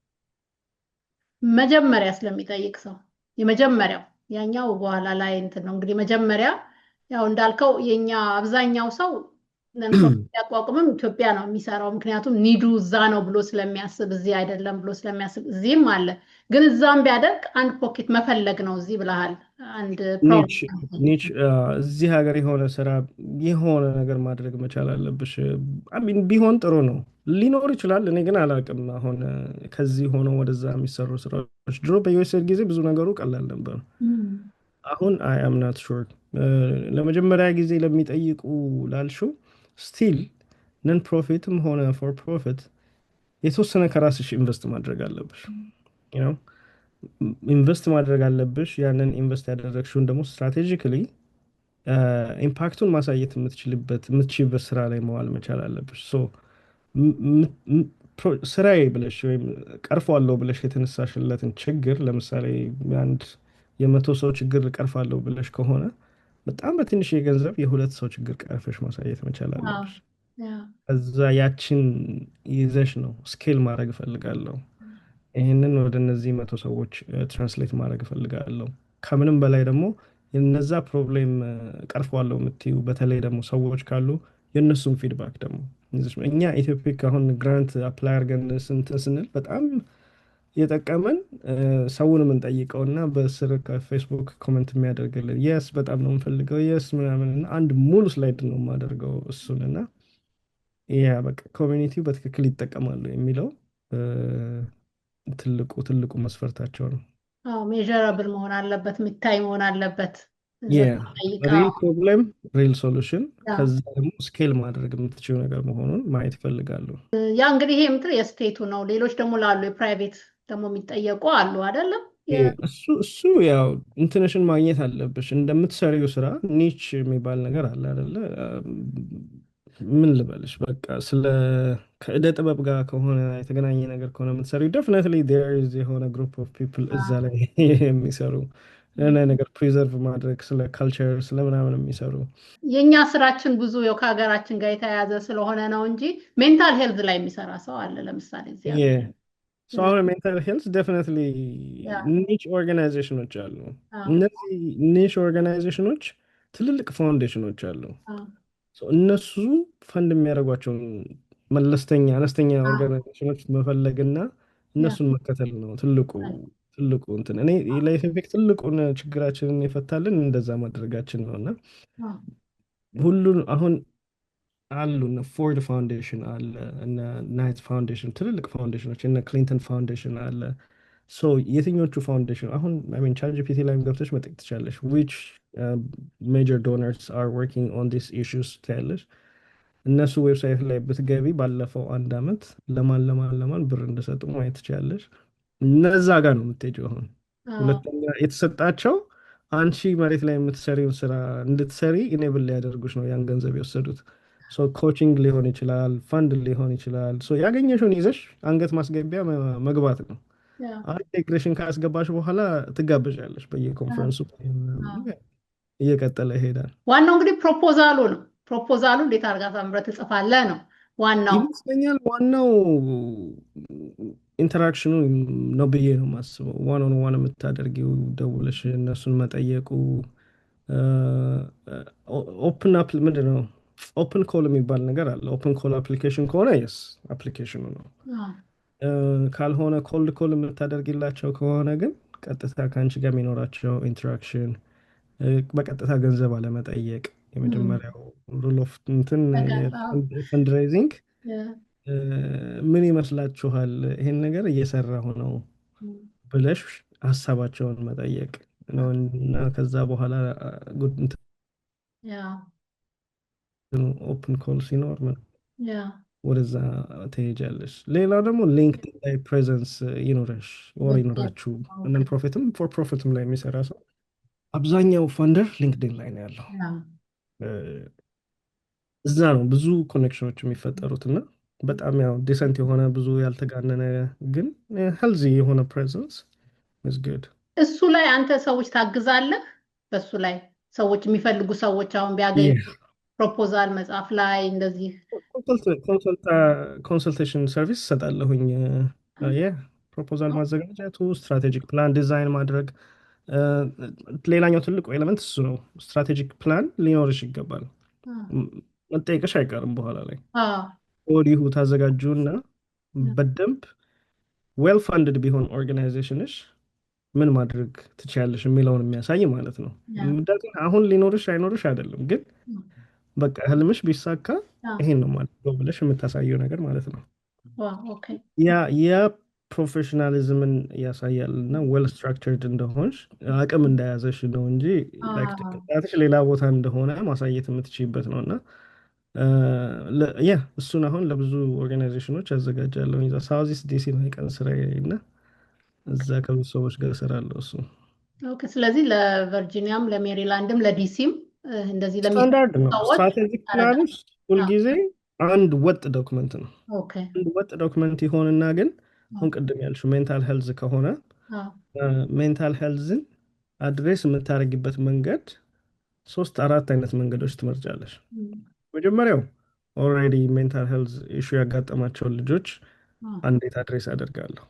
መጀመሪያ ስለሚጠይቅ ሰው የመጀመሪያው ያኛው በኋላ ላይ እንትን ነው እንግዲህ መጀመሪያ ያው እንዳልከው የኛ አብዛኛው ሰው ነን ፕሮፊት ያቋቁምም ኢትዮጵያ ነው የሚሰራው። ምክንያቱም ኒዱ እዛ ነው ብሎ ስለሚያስብ እዚህ አይደለም ብሎ ስለሚያስብ እዚህም አለ። ግን እዛም ቢያደርግ አንድ ፖኬት መፈለግ ነው እዚህ ብለሃል። አንድ ኒች እዚህ ሀገር የሆነ ስራ የሆነ ነገር ማድረግ መቻል አለብሽ። ቢሆን ጥሩ ነው፣ ሊኖር ይችላል። እኔ ግን አላውቅም። አሁን ከዚህ ሆኖ ወደዛ የሚሰሩ ስራዎች ድሮ በዩኤስኤድ ጊዜ ብዙ ነገሩ ቀላል ነበር። አሁን አይ አም ናት ሹር ለመጀመሪያ ጊዜ ለሚጠይቁ ላልሽው ስቲል ነን ፕሮፊትም ሆነ ፎር ፕሮፊት የተወሰነ ከራስሽ ኢንቨስት ማድረግ አለብሽ። ነው ኢንቨስት ማድረግ አለብሽ። ያንን ኢንቨስት ያደረግሽውን ደግሞ ስትራቴጂካሊ ኢምፓክቱን ማሳየት የምትችልበት ስራ ላይ መዋል መቻል አለብሽ። ሶ ስራዬ ብለሽ ወይም ቀርፏለሁ ብለሽ የተነሳሽለትን ችግር ለምሳሌ አንድ የመቶ ሰው ችግር ቀርፋለሁ ብለሽ ከሆነ በጣም በትንሽ የገንዘብ የሁለት ሰው ችግር ቀርፈሽ ማሳየት መቻል አዎ አለብሽ። ያ ከዛ ያችን ይዘሽ ነው ስኬል ማድረግ እፈልጋለሁ፣ ይህንን ወደ እነዚህ መቶ ሰዎች ትራንስሌት ማድረግ እፈልጋለሁ። ከምንም በላይ ደግሞ የነዛ ፕሮብሌም ቀርፈዋለሁ የምትዩ በተለይ ደግሞ ሰዎች ካሉ የእነሱም ፊድባክ ደግሞ እኛ ኢትዮፒክ አሁን ግራንት አፕላይ አድርገን ስንትን ስንል በጣም የጠቀመን ሰውን የምንጠይቀው እና በስር ከፌስቡክ ኮመንት የሚያደርግልን የስ በጣም ነው የምፈልገው የስ ምናምን እና አንድ ሙሉ ስላይድ ነው የማደርገው እሱን እና ያ በቃ ኮሚኒቲው በትክክል ይጠቀማሉ የሚለው ትልቁ መስፈርታቸው ነው። ሜዥረብል መሆን አለበት፣ የሚታይ መሆን አለበት። እዛ ጠይቀው ሪል ፕሮብሌም ሪል ሶሉሽን ከዛ ደግሞ ስኬል ማድረግ የምትችው ነገር መሆኑን ማየት ይፈልጋሉ። ያ እንግዲህ ይሄ ምትል የስቴቱ ነው። ሌሎች ደግሞ ላሉ የፕራይቬት ደግሞ የሚጠየቁ አሉ አይደለም? እሱ ያው እንትንሽን ማግኘት አለብሽ። እንደምትሰሪው ስራ ኒች የሚባል ነገር አለ አይደለ? ምን ልበልሽ፣ በቃ ስለ ከእደ ጥበብ ጋር ከሆነ የተገናኘ ነገር ከሆነ የምትሰሪው ደፍነትሊ ዜር ኢዝ የሆነ ግሩፕ ኦፍ ፒፕል እዛ ላይ የሚሰሩ ነገር ፕሪዘርቭ ማድረግ ስለ ካልቸር ስለ ምናምን የሚሰሩ የእኛ ስራችን ብዙ ያው ከሀገራችን ጋር የተያያዘ ስለሆነ ነው እንጂ ሜንታል ሄልዝ ላይ የሚሰራ ሰው አለ ለምሳሌ እዚያ አሁን ሜንታል ሄልዝ ደፍነትሊ ኒች ኦርጋናይዜሽኖች አሉ። እነዚህ ኒች ኦርጋናይዜሽኖች ትልልቅ ፋውንዴሽኖች አሉ። እነሱ ፈንድ የሚያደርጓቸውን መለስተኛ አነስተኛ ኦርጋናይዜሽኖች መፈለግና እነሱን መከተል ነው ትልቁ እንትን። እኔ ለኢፌክት ትልቁን ችግራችንን የፈታልን እንደዛ ማድረጋችን ነው። እና ሁሉን አሁን አሉ እነ ፎርድ ፋውንዴሽን አለ፣ እነ ናይት ፋውንዴሽን ትልልቅ ፋውንዴሽኖች፣ እነ ክሊንተን ፋውንዴሽን አለ። የትኞቹ ፋውንዴሽን አሁን ቻት ጂፒቲ ላይም ገብተሽ መጠየቅ ትችላለሽ። ዊች ሜጀር ዶነርስ አር ወርኪንግ ኦን ዲስ ኢሹስ ትያለሽ። እነሱ ዌብሳይት ላይ ብትገቢ ባለፈው አንድ አመት ለማን ብር እንደሰጡ ማየት ትችላለሽ። እነዛ ጋር ነው የምትሄጂው። አሁን ሁለተኛ የተሰጣቸው አንቺ መሬት ላይ የምትሰሪውን ስራ እንድትሰሪ ኢኔብል ሊያደርጉሽ ነው ያን ገንዘብ የወሰዱት። ኮቺንግ ሊሆን ይችላል፣ ፈንድ ሊሆን ይችላል። ያገኘሽውን ይዘሽ አንገት ማስገቢያ መግባት ነው። አንድ ኢንቴግሬሽን ካስገባሽ በኋላ ትጋበዣለሽ በየኮንፈረንሱ እየቀጠለ ይሄዳል። ዋናው እንግዲህ ፕሮፖዛሉ ነው። ፕሮፖዛሉ እንዴት አድርጋ ታምረት ትጽፋለህ ነው ዋናው ይመስለኛል። ዋናው ኢንተራክሽኑ ነው ብዬ ነው የማስበው። ዋን ኦን ዋን የምታደርጊው ደውለሽ እነሱን መጠየቁ። ኦፕን አፕ ምንድን ነው ኦፕን ኮል የሚባል ነገር አለ። ኦፕን ኮል አፕሊኬሽን ከሆነ የስ አፕሊኬሽኑ ነው። ካልሆነ ኮልድ ኮል የምታደርጊላቸው ከሆነ ግን ቀጥታ ከአንቺ ጋር የሚኖራቸው ኢንተራክሽን በቀጥታ ገንዘብ አለመጠየቅ የመጀመሪያው ሩል ኦፍ እንትን ፈንድሬዚንግ ምን ይመስላችኋል ይሄን ነገር እየሰራሁ ነው ብለሽ ሀሳባቸውን መጠየቅ ነው እና ከዛ በኋላ ኦፕን ኮል ሲኖር ወደዛ ትሄጃለሽ። ሌላው ደግሞ ሊንክድን ላይ ፕሬዘንስ ይኖራችሁ እነን ፕሮፊትም ፎር ፕሮፊትም ላይ የሚሰራ ሰው አብዛኛው ፈንደር ሊንክድን ላይ ነው ያለው። እዛ ነው ብዙ ኮኔክሽኖች የሚፈጠሩት እና በጣም ያው ዲሰንት የሆነ ብዙ ያልተጋነነ ግን ሄልዚ የሆነ ፕሬዘንስ ኢዝ ጉድ። እሱ ላይ አንተ ሰዎች ታግዛለህ። በሱ ላይ ሰዎች የሚፈልጉ ሰዎች አሁን ቢያገኙ ፕሮፖዛል መጽሐፍ ላይ እንደዚህ ኮንሰልቴሽን ሰርቪስ እሰጣለሁኝ። ፕሮፖዛል ማዘጋጀቱ፣ ስትራቴጂክ ፕላን ዲዛይን ማድረግ። ሌላኛው ትልቁ ኤሌመንት እሱ ነው። ስትራቴጂክ ፕላን ሊኖርሽ ይገባል። መጠየቅሽ አይቀርም በኋላ ላይ ወዲሁ ታዘጋጁና በደንብ ዌል ፋንድድ ቢሆን ኦርጋናይዜሽንሽ ምን ማድረግ ትችያለሽ የሚለውን የሚያሳይ ማለት ነው። አሁን ሊኖርሽ አይኖርሽ አይደለም፣ ግን በቃ ህልምሽ ቢሳካ ይሄን ነው ማለት ነው ብለሽ የምታሳየው ነገር ማለት ነው። ያ ፕሮፌሽናሊዝምን ያሳያል እና ዌል ስትራክቸርድ እንደሆንሽ አቅም እንደያዘሽ ነው እንጂ ጭንቅላትሽ ሌላ ቦታ እንደሆነ ማሳየት የምትችይበት ነው። እና ያ እሱን አሁን ለብዙ ኦርጋናይዜሽኖች ያዘጋጃለሁ። ሳውዝ ኢስት ዲሲ ነው የቀን ስራዬ እና እዛ ከብዙ ሰዎች ጋር እሰራለሁ። እሱ ኦኬ። ስለዚህ ለቨርጂኒያም ለሜሪላንድም ለዲሲም እንደዚህ ለሚሰሩ ስታንዳርድ ነው። ሰዎች ስትራቴጂክ ፕላን ታደርጋለህ? ውስጥ ሁልጊዜ አንድ ወጥ ዶክመንት ነው። ኦኬ። አንድ ወጥ ዶክመንት ይሆንና ግን አሁን ቅድም ያልሽው ሜንታል ሄልዝ ከሆነ ሜንታል ሄልዝን አድሬስ የምታደርጊበት መንገድ ሶስት አራት አይነት መንገዶች ትመርጫለሽ። መጀመሪያው ኦልሬዲ ሜንታል ሄልዝ ኢሹ ያጋጠማቸውን ልጆች እንዴት አድሬስ አደርጋለሁ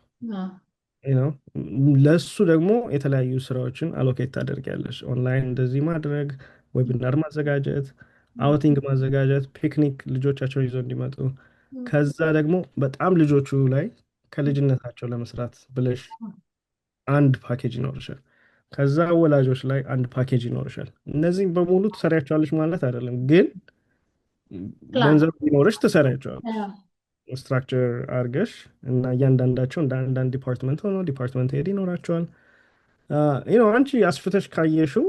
ነው። ለእሱ ደግሞ የተለያዩ ስራዎችን አሎኬት ታደርጊያለሽ። ኦንላይን እንደዚህ ማድረግ፣ ዌቢናር ማዘጋጀት፣ አውቲንግ ማዘጋጀት፣ ፒክኒክ ልጆቻቸውን ይዘው እንዲመጡ። ከዛ ደግሞ በጣም ልጆቹ ላይ ከልጅነታቸው ለመስራት ብለሽ አንድ ፓኬጅ ይኖርሻል። ከዛ ወላጆች ላይ አንድ ፓኬጅ ይኖርሻል። እነዚህም በሙሉ ትሰሪያቸዋለሽ ማለት አይደለም፣ ግን ፕላን ገንዘብ ቢኖርሽ ትሰሪያቸዋለሽ ስትራክቸር አድርገሽ እና እያንዳንዳቸው እንደ አንዳንድ ዲፓርትመንት ሆኖ ዲፓርትመንት ሄድ ይኖራቸዋል። አንቺ አስፍተሽ ካየሽው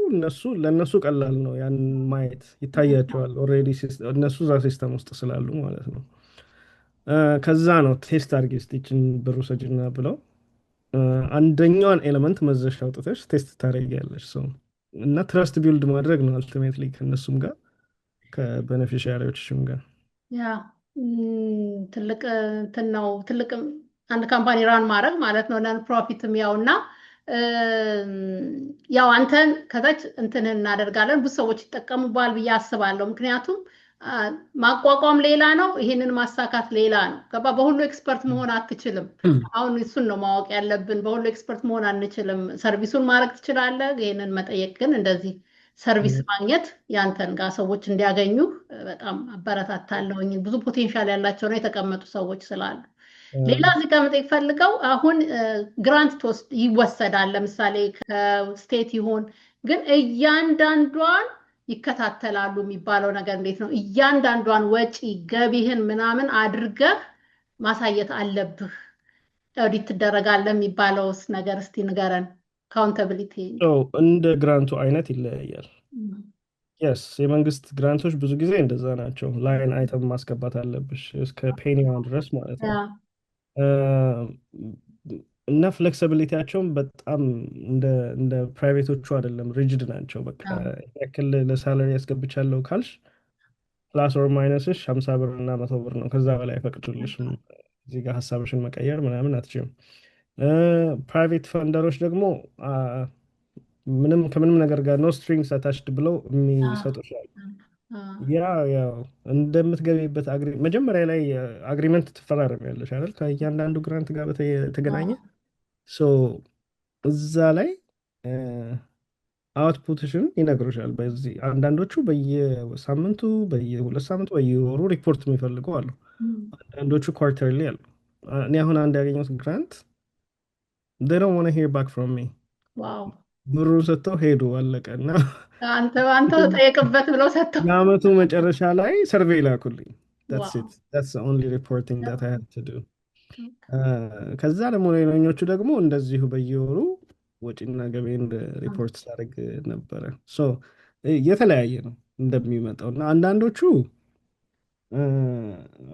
ለእነሱ ቀላል ነው፣ ያን ማየት ይታያቸዋል። ኦልሬዲ እነሱ እዛ ሲስተም ውስጥ ስላሉ ማለት ነው። ከዛ ነው ቴስት አድርጊ እስቲ ይችን ብር ውሰጂና ብለው አንደኛዋን ኤሌመንት መዘሽ አውጥተሽ ቴስት ታደርጊያለሽ። ሰው እና ትረስት ቢልድ ማድረግ ነው አልቲሜትሊ ከእነሱም ጋር ከቤኔፊሻሪዎችሽም ጋር። ያ ትልቅ እንትን ነው። ትልቅ አንድ ካምፓኒ ራን ማድረግ ማለት ነው። ነን ፕሮፊትም ያው እና ያው አንተን ከታች እንትን እናደርጋለን ብዙ ሰዎች ይጠቀሙባል ብዬ አስባለሁ። ምክንያቱም ማቋቋም ሌላ ነው፣ ይሄንን ማሳካት ሌላ ነው። ገባ? በሁሉ ኤክስፐርት መሆን አትችልም። አሁን እሱን ነው ማወቅ ያለብን። በሁሉ ኤክስፐርት መሆን አንችልም። ሰርቪሱን ማድረግ ትችላለህ። ይሄንን መጠየቅ ግን እንደዚህ ሰርቪስ ማግኘት ያንተን ጋር ሰዎች እንዲያገኙ በጣም አበረታታለሁኝ። ብዙ ፖቴንሻል ያላቸው ነው የተቀመጡ ሰዎች ስላሉ። ሌላ እዚህ ጋር መጠየቅ ፈልገው አሁን ግራንት ይወሰዳል። ለምሳሌ ከስቴት ይሆን ግን እያንዳንዷን ይከታተላሉ የሚባለው ነገር እንዴት ነው? እያንዳንዷን ወጪ ገቢህን ምናምን አድርገህ ማሳየት አለብህ፣ ኦዲት ትደረጋለህ የሚባለውስ ነገር እስቲ ንገረን። አካውንታቢሊቲ እንደ ግራንቱ አይነት ይለያያል። የስ የመንግስት ግራንቶች ብዙ ጊዜ እንደዛ ናቸው። ላይን አይተም ማስገባት አለብሽ እስከ ፔኒዋ ድረስ ማለት ነው። እና ፍሌክሲቢሊቲያቸውም በጣም እንደ ፕራይቬቶቹ አይደለም፣ ሪጅድ ናቸው። በቃ ያክል ለሳለሪ ያስገብቻለሁ ካልሽ ፕላስ ኦር ማይነስሽ 50 ብር እና 100 ብር ነው። ከዛ በላይ አይፈቅዱልሽም። እዚህ ጋር ሀሳብሽን መቀየር ምናምን አትችልም። ፕራይቬት ፈንደሮች ደግሞ ከምንም ነገር ጋር ኖ ስትሪንግስ አታችድ ብለው የሚሰጡሻል። ያው እንደምትገቢበት መጀመሪያ ላይ አግሪመንት ትፈራረሚያለሽ አይደል? ከእያንዳንዱ ግራንት ጋር በተገናኘ እዛ ላይ አውትፑትሽን ይነግሩሻል። በዚህ አንዳንዶቹ በየሳምንቱ፣ በየ2 ሳምንቱ፣ በየወሩ ሪፖርት የሚፈልጉ አሉ። አንዳንዶቹ ኳርተርሊ አሉ። እኔ አሁን አንድ ያገኘሁት ግራንት they don't want to hear back from me ብሩን ሰጥተው ሄዱ፣ አለቀ። እና አንተ ተጠየቅበት ብለው ሰጥተው የዓመቱ መጨረሻ ላይ ሰርቬይ ላኩልኝ። that's the only reporting that I had to do። ከዛ ደግሞ ሌሎኞቹ ደግሞ እንደዚሁ በየወሩ ወጪና ገቢን ሪፖርት ሳደርግ ነበረ። የተለያየ ነው እንደሚመጣው። እና አንዳንዶቹ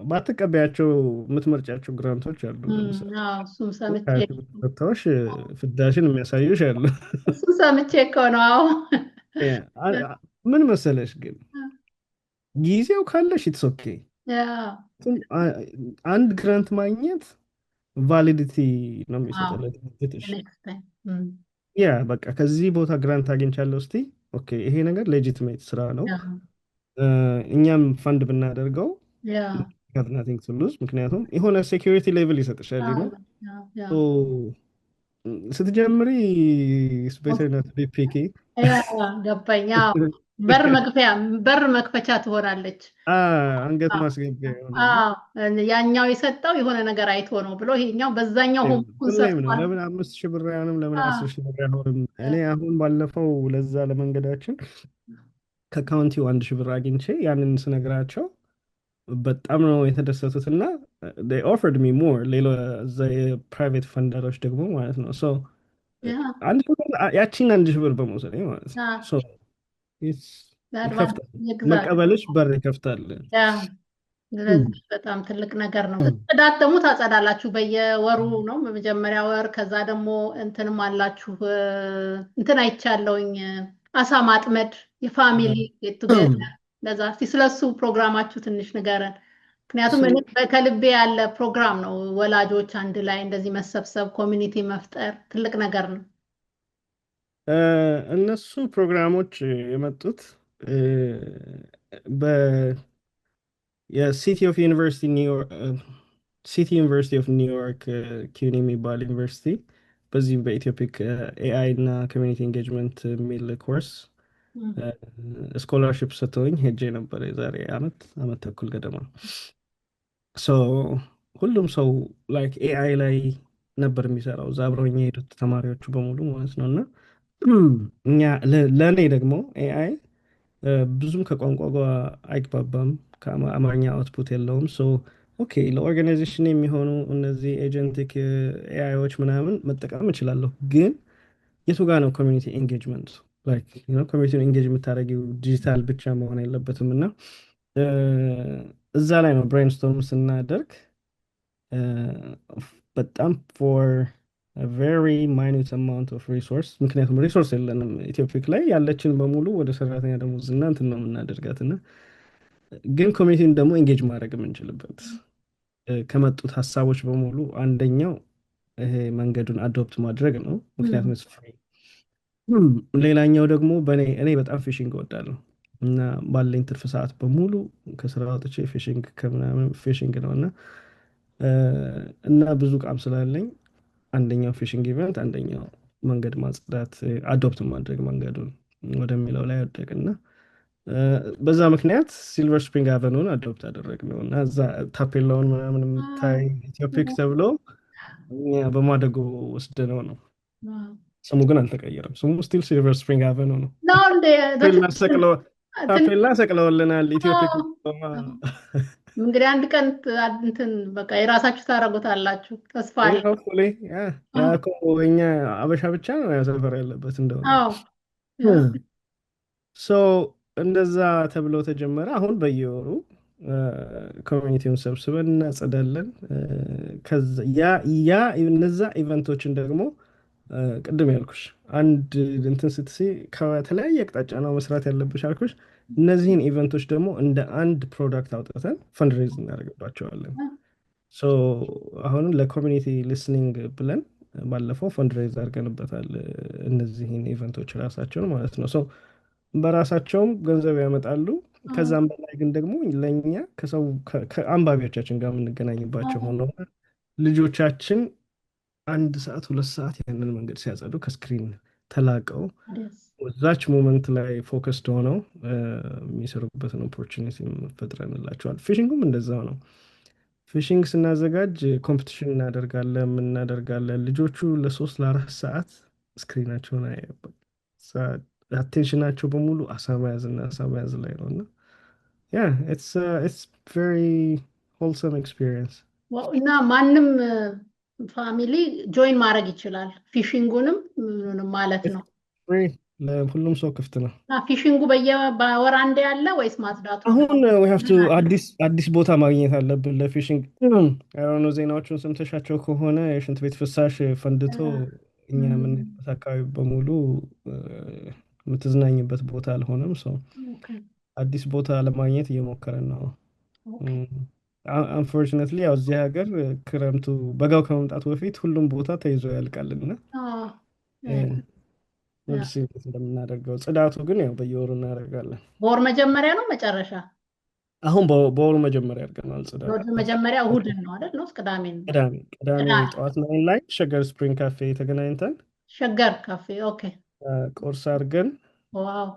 ባትቀበያቸው የምትመርጫቸው ግራንቶች አሉ። ሰጥተውሽ ፍዳሽን የሚያሳዩሽ አሉ። እሱም ሰምቼ እኮ ነው። ምን መሰለሽ ግን ጊዜው ካለሽ ኢትስ ኦኬ። አንድ ግራንት ማግኘት ቫሊዲቲ ነው የሚሰጠው ለድርጅትሽ። ያ በቃ ከዚህ ቦታ ግራንት አግኝቻለሁ፣ እስቲ ኦኬ ይሄ ነገር ሌጂቲሜት ስራ ነው፣ እኛም ፈንድ ብናደርገው ናቲንግ ቱ ሉዝ። ምክንያቱም የሆነ ሴኪሪቲ ሌቭል ይሰጥሻል ነው። ስትጀምሪ ስፔሻልነት ቢፒኬ ገባኝ። በር መክፈቻ ትሆናለች፣ አንገት ማስገቢያ። ያኛው የሰጠው የሆነ ነገር አይቶ ነው ብሎ ይሄኛው በዛኛው ለምን 5,000 ብር አይሆንም? ለምን 10,000 ብር አይሆንም? እኔ አሁን ባለፈው ለዛ ለመንገዳችን ከካውንቲው 1,000 ብር አግኝቼ ያንን ስነግራቸው በጣም ነው የተደሰቱት። እና they offered me more ሌላ እዛ የፕራይቬት ፈንደሮች ደግሞ ማለት ነው ያቺን 1,000 ብር በመውሰድ ማለት ነው ይከፍታል። ኤግዛክት መቀበልሽ በር ይከፍታል። ያ እም፣ ስለዚህ በጣም ትልቅ ነገር ነው። ጽዳት ደግሞ ታጸዳላችሁ በየወሩ ነው በመጀመሪያ ወር። ከዛ ደግሞ እንትንም አላችሁ እንትን አይቻለውኝ አሳ ማጥመድ የፋሚሊ ጌት ቱጌዘር ለዛ እስቲ ስለሱ ፕሮግራማችሁ ትንሽ ንገረን። ምክንያቱም እኔ ከልቤ ያለ ፕሮግራም ነው። ወላጆች አንድ ላይ እንደዚህ መሰብሰብ ኮሚኒቲ መፍጠር ትልቅ ነገር ነው። እነሱ ፕሮግራሞች የመጡት የሲቲ ኦፍ ዩኒቨርሲቲ ኒውዮርክ ሲቲ ዩኒቨርሲቲ ኦፍ ኒውዮርክ ኪዩኒ የሚባል ዩኒቨርሲቲ በዚህ በኢትዮፒክ ኤአይ እና ኮሚኒቲ ኤንጌጅመንት የሚል ኮርስ ስኮላርሽፕ ሰጥተውኝ ሄጄ ነበር የዛሬ አመት ተኩል ገደማ። ሶ ሁሉም ሰው ላይክ ኤአይ ላይ ነበር የሚሰራው እዛ አብረውኝ የሄዱት ተማሪዎቹ በሙሉ ማለት ነው። እና እኛ ለእኔ ደግሞ ኤአይ ብዙም ከቋንቋ ጋር አይግባባም፣ ከአማርኛ አውትፑት የለውም። ሶ ኦኬ ለኦርጋናይዜሽን የሚሆኑ እነዚህ ኤጀንቲክ ኤአይዎች ምናምን መጠቀም እችላለሁ፣ ግን የቱ ጋር ነው ኮሚኒቲ ኤንጌጅመንት? ኮሚኒቲውን ኤንጌጅ የምታደርጊው ዲጂታል ብቻ መሆን የለበትም። እና እዛ ላይ ነው ብሬንስቶርም ስናደርግ በጣም ፎር ቨሪ ማይኒት አማውንት ኦፍ ሪሶርስ፣ ምክንያቱም ሪሶርስ የለንም ኢትዮፒክ ላይ ያለችን በሙሉ ወደ ሰራተኛ ደሞዝ እና እንትን ነው የምናደርጋት። እና ግን ኮሚኒቲን ደግሞ ኤንጌጅ ማድረግ የምንችልበት ከመጡት ሀሳቦች በሙሉ አንደኛው ይሄ መንገዱን አዶፕት ማድረግ ነው፣ ምክንያቱም ፍሪ። ሌላኛው ደግሞ እኔ በጣም ፊሽንግ እወዳለሁ እና ባለኝ ትርፍ ሰዓት በሙሉ ከስራ ወጥቼ ፊሽንግ ከምናምን ፊሽንግ ነው እና ብዙ ቃም ስላለኝ አንደኛው ፊሽንግ ኢቨንት፣ አንደኛው መንገድ ማጽዳት አዶፕት ማድረግ መንገዱን ወደሚለው ላይ ወደቅና በዛ ምክንያት ሲልቨር ስፕሪንግ አቨኑን አዶፕት አደረግነው እና እዛ ታፔላውን ምናምን የምታይ ኢትዮፒክ ተብሎ እኛ በማደጎ ወስደነው ነው። ስሙ ግን አልተቀየረም። ስሙ ስቲል ሲልቨር ስፕሪንግ አቨኑ ነው። ታፔላ ሰቅለውልናል ኢትዮፒክ። እንግዲህ አንድ ቀን እንትን በቃ የራሳችሁ ታደርጉታላችሁ ተስፋ አለ። ያ እኮ እኛ አበሻ ብቻ ነው ያሰፈር ያለበት እንደሆነ እንደዛ ተብሎ ተጀመረ። አሁን በየወሩ ኮሚኒቲውን ሰብስበን እናጸዳለን። እነዛ ኢቨንቶችን ደግሞ ቅድም ያልኩሽ አንድ እንትን ስትሲ ከተለያየ አቅጣጫ ነው መስራት ያለብሽ አልኩሽ። እነዚህን ኢቨንቶች ደግሞ እንደ አንድ ፕሮዳክት አውጥተን ፈንድሬዝ እናደርግባቸዋለን። አሁንም ለኮሚኒቲ ሊስኒንግ ብለን ባለፈው ፈንድሬዝ አድርገንበታል። እነዚህን ኢቨንቶች ራሳቸውን ማለት ነው። በራሳቸውም ገንዘብ ያመጣሉ። ከዛም በላይ ግን ደግሞ ለእኛ ከአንባቢዎቻችን ጋር የምንገናኝባቸው ሆነው ልጆቻችን 1 ሰዓት 2 ሰዓት ያንን መንገድ ሲያጸዱ ከስክሪን ተላቀው እዛች ሞመንት ላይ ፎከስድ ሆነው የሚሰሩበትን ኦፖርቹኒቲ ፈጥረንላቸዋል። ፊሽንጉም እንደዛው ነው። ፊሽንግ ስናዘጋጅ ኮምፒቲሽን እናደርጋለን። ልጆቹ ለ3-4 ሰዓት ስክሪናቸውን አቴንሽናቸው በሙሉ አሳ መያዝ ላይ ነው። እና ኢትስ ቬሪ ሆልሰም ኤክስፒሪየንስ እና ማንም ፋሚሊ ጆይን ማድረግ ይችላል ፊሽንጉንም ማለት ነው። ለሁሉም ሰው ክፍት ነው። ፊሽንጉ በወር አንዴ ያለ ወይስ ማጽዳቱ? አሁን አዲስ ቦታ ማግኘት አለብን ለፊሽንግ። ዜናዎቹን ሰምተሻቸው ከሆነ የሽንት ቤት ፍሳሽ ፈንድቶ እኛ የምንበት አካባቢ በሙሉ የምትዝናኝበት ቦታ አልሆነም። ሰው አዲስ ቦታ ለማግኘት እየሞከረን ነው። አንፎርቹኔትሊ ያው እዚህ ሀገር ክረምቱ በጋው ከመምጣቱ በፊት ሁሉም ቦታ ተይዞ ያልቃልና እንደምናደርገው ጽዳቱ ግን ያው በየወሩ እናደርጋለን። በወር መጀመሪያ ነው መጨረሻ? አሁን በወሩ መጀመሪያ አድርገናል። ጽዳቱ መጀመሪያ እሑድን ነው አይደል? ነው ቅዳሜ ጠዋት 9 ላይ ሸገር ስፕሪንግ ካፌ ተገናኝተን ሸገር ካፌ ኦኬ ቁርስ አድርገን ዋው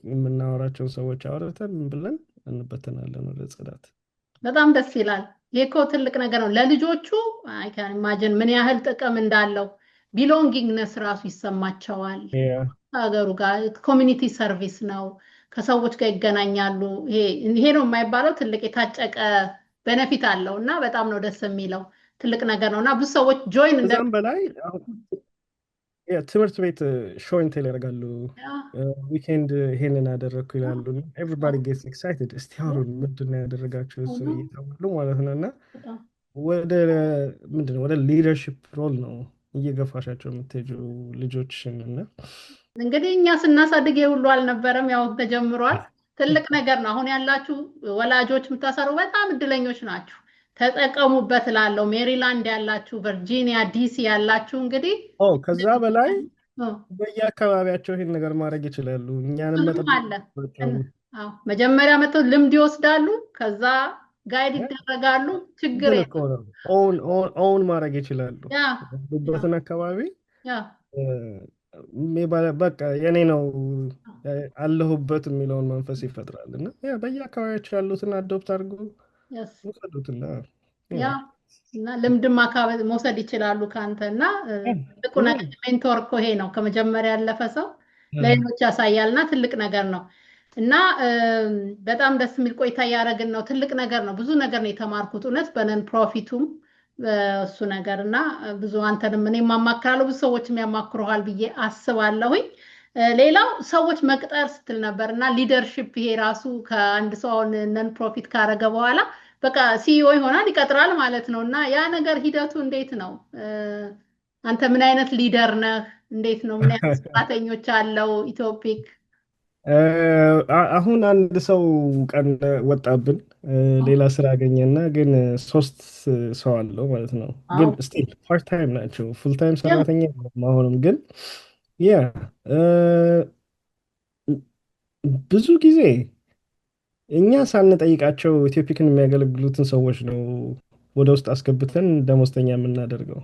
የምናወራቸውን ሰዎች አውርተን ብለን እንበተናለን ወደ ጽዳት። በጣም ደስ ይላል። ይሄ እኮ ትልቅ ነገር ነው ለልጆቹ። አይ ካን ኢማጂን ምን ያህል ጥቅም እንዳለው። ቢሎንጊንግነስ ራሱ ይሰማቸዋል። ሀገሩ ጋር ኮሚኒቲ ሰርቪስ ነው፣ ከሰዎች ጋር ይገናኛሉ። ይሄ ነው የማይባለው ትልቅ የታጨቀ ቤኔፊት አለው እና በጣም ነው ደስ የሚለው። ትልቅ ነገር ነው እና ብዙ ሰዎች ጆይን ከዛም በላይ ትምህርት ቤት ሾው ኤንድ ቴል ያደርጋሉ። ያ ዊኬንድ ይሄንን አደረግኩ ያ ይላሉ። ኤቭሪባዲ ጌትስ ኤክሳይትድ። እስቲ አውሩን ምንድን ነው ያደረጋችሁት እየተባሉ ማለት ነው። እና በጣም ወደ ምንድን ነው ወደ ሊደርሽፕ ሮል ነው እየገፋሻቸው የምትሄጂው ልጆችሽን። እና እንግዲህ እኛ ስናሳድግ የሁሉ አልነበረም፣ ያው ተጀምሯል። ትልቅ ነገር ነው። አሁን ያላችሁ ወላጆች የምታሰሩ በጣም እድለኞች ናችሁ። ተጠቀሙበት እላለሁ። ሜሪላንድ ያላችሁ፣ ቨርጂኒያ፣ ዲሲ ያላችሁ እንግዲህ ከዛ በላይ በየአካባቢያቸው ይሄን ነገር ማድረግ ይችላሉ። እኛንም ጥቅም መጠበቅ አለ። አለባቸው። አዎ መጀመሪያ መጥተው ልምድ ይወስዳሉ፣ ከዛ ጋይድ ይደረጋሉ። ችግር ግን እኮ የለም። ነው ኦውን ማድረግ ይችላሉ። ያ ያ ያሉበትን አካባቢ ያ በቃ የኔ ነው አለሁበት የሚለውን መንፈስ ይፈጥራል። እና በየአካባቢያቸው ያሉትን አዶፕት አድርጎ የስ ውሰዱትና ያ እና ልምድም አካባቢ መውሰድ ይችላሉ ከአንተ። እና ትልቁ ነገር ሜንቶር እኮ ይሄ ነው። ከመጀመሪያ ያለፈ ሰው ለሌሎች ያሳያል እና ትልቅ ነገር ነው። እና በጣም ደስ የሚል ቆይታ እያደረግን ነው። ትልቅ ነገር ነው። ብዙ ነገር ነው የተማርኩት እውነት በነን ፕሮፊቱም እሱ ነገር እና ብዙ አንተንም እኔም አማክራለሁ፣ ብዙ ሰዎችም ያማክሩሃል ብዬ አስባለሁኝ። ሌላው ሰዎች መቅጠር ስትል ነበር እና ሊደርሽፕ ይሄ ራሱ ከአንድ ሰው አሁን ነን ፕሮፊት ካረገ በኋላ በቃ ሲኢኦ ይሆናል ይቀጥራል ማለት ነው። እና ያ ነገር ሂደቱ እንዴት ነው? አንተ ምን አይነት ሊደር ነህ? እንዴት ነው? ምን አይነት ሰራተኞች አለው ኢትዮፒክ? አሁን አንድ ሰው ቀን ወጣብን፣ ሌላ ስራ አገኘና ግን 3 ሰው አለው ማለት ነው። ግን ስቲል ፓርት ታይም ናቸው፣ ፉል ታይም ሰራተኛ አሁንም። ግን ያ ብዙ ጊዜ እኛ ሳንጠይቃቸው ኢትዮፒክን የሚያገለግሉትን ሰዎች ነው ወደ ውስጥ አስገብተን ደሞዝተኛ የምናደርገው።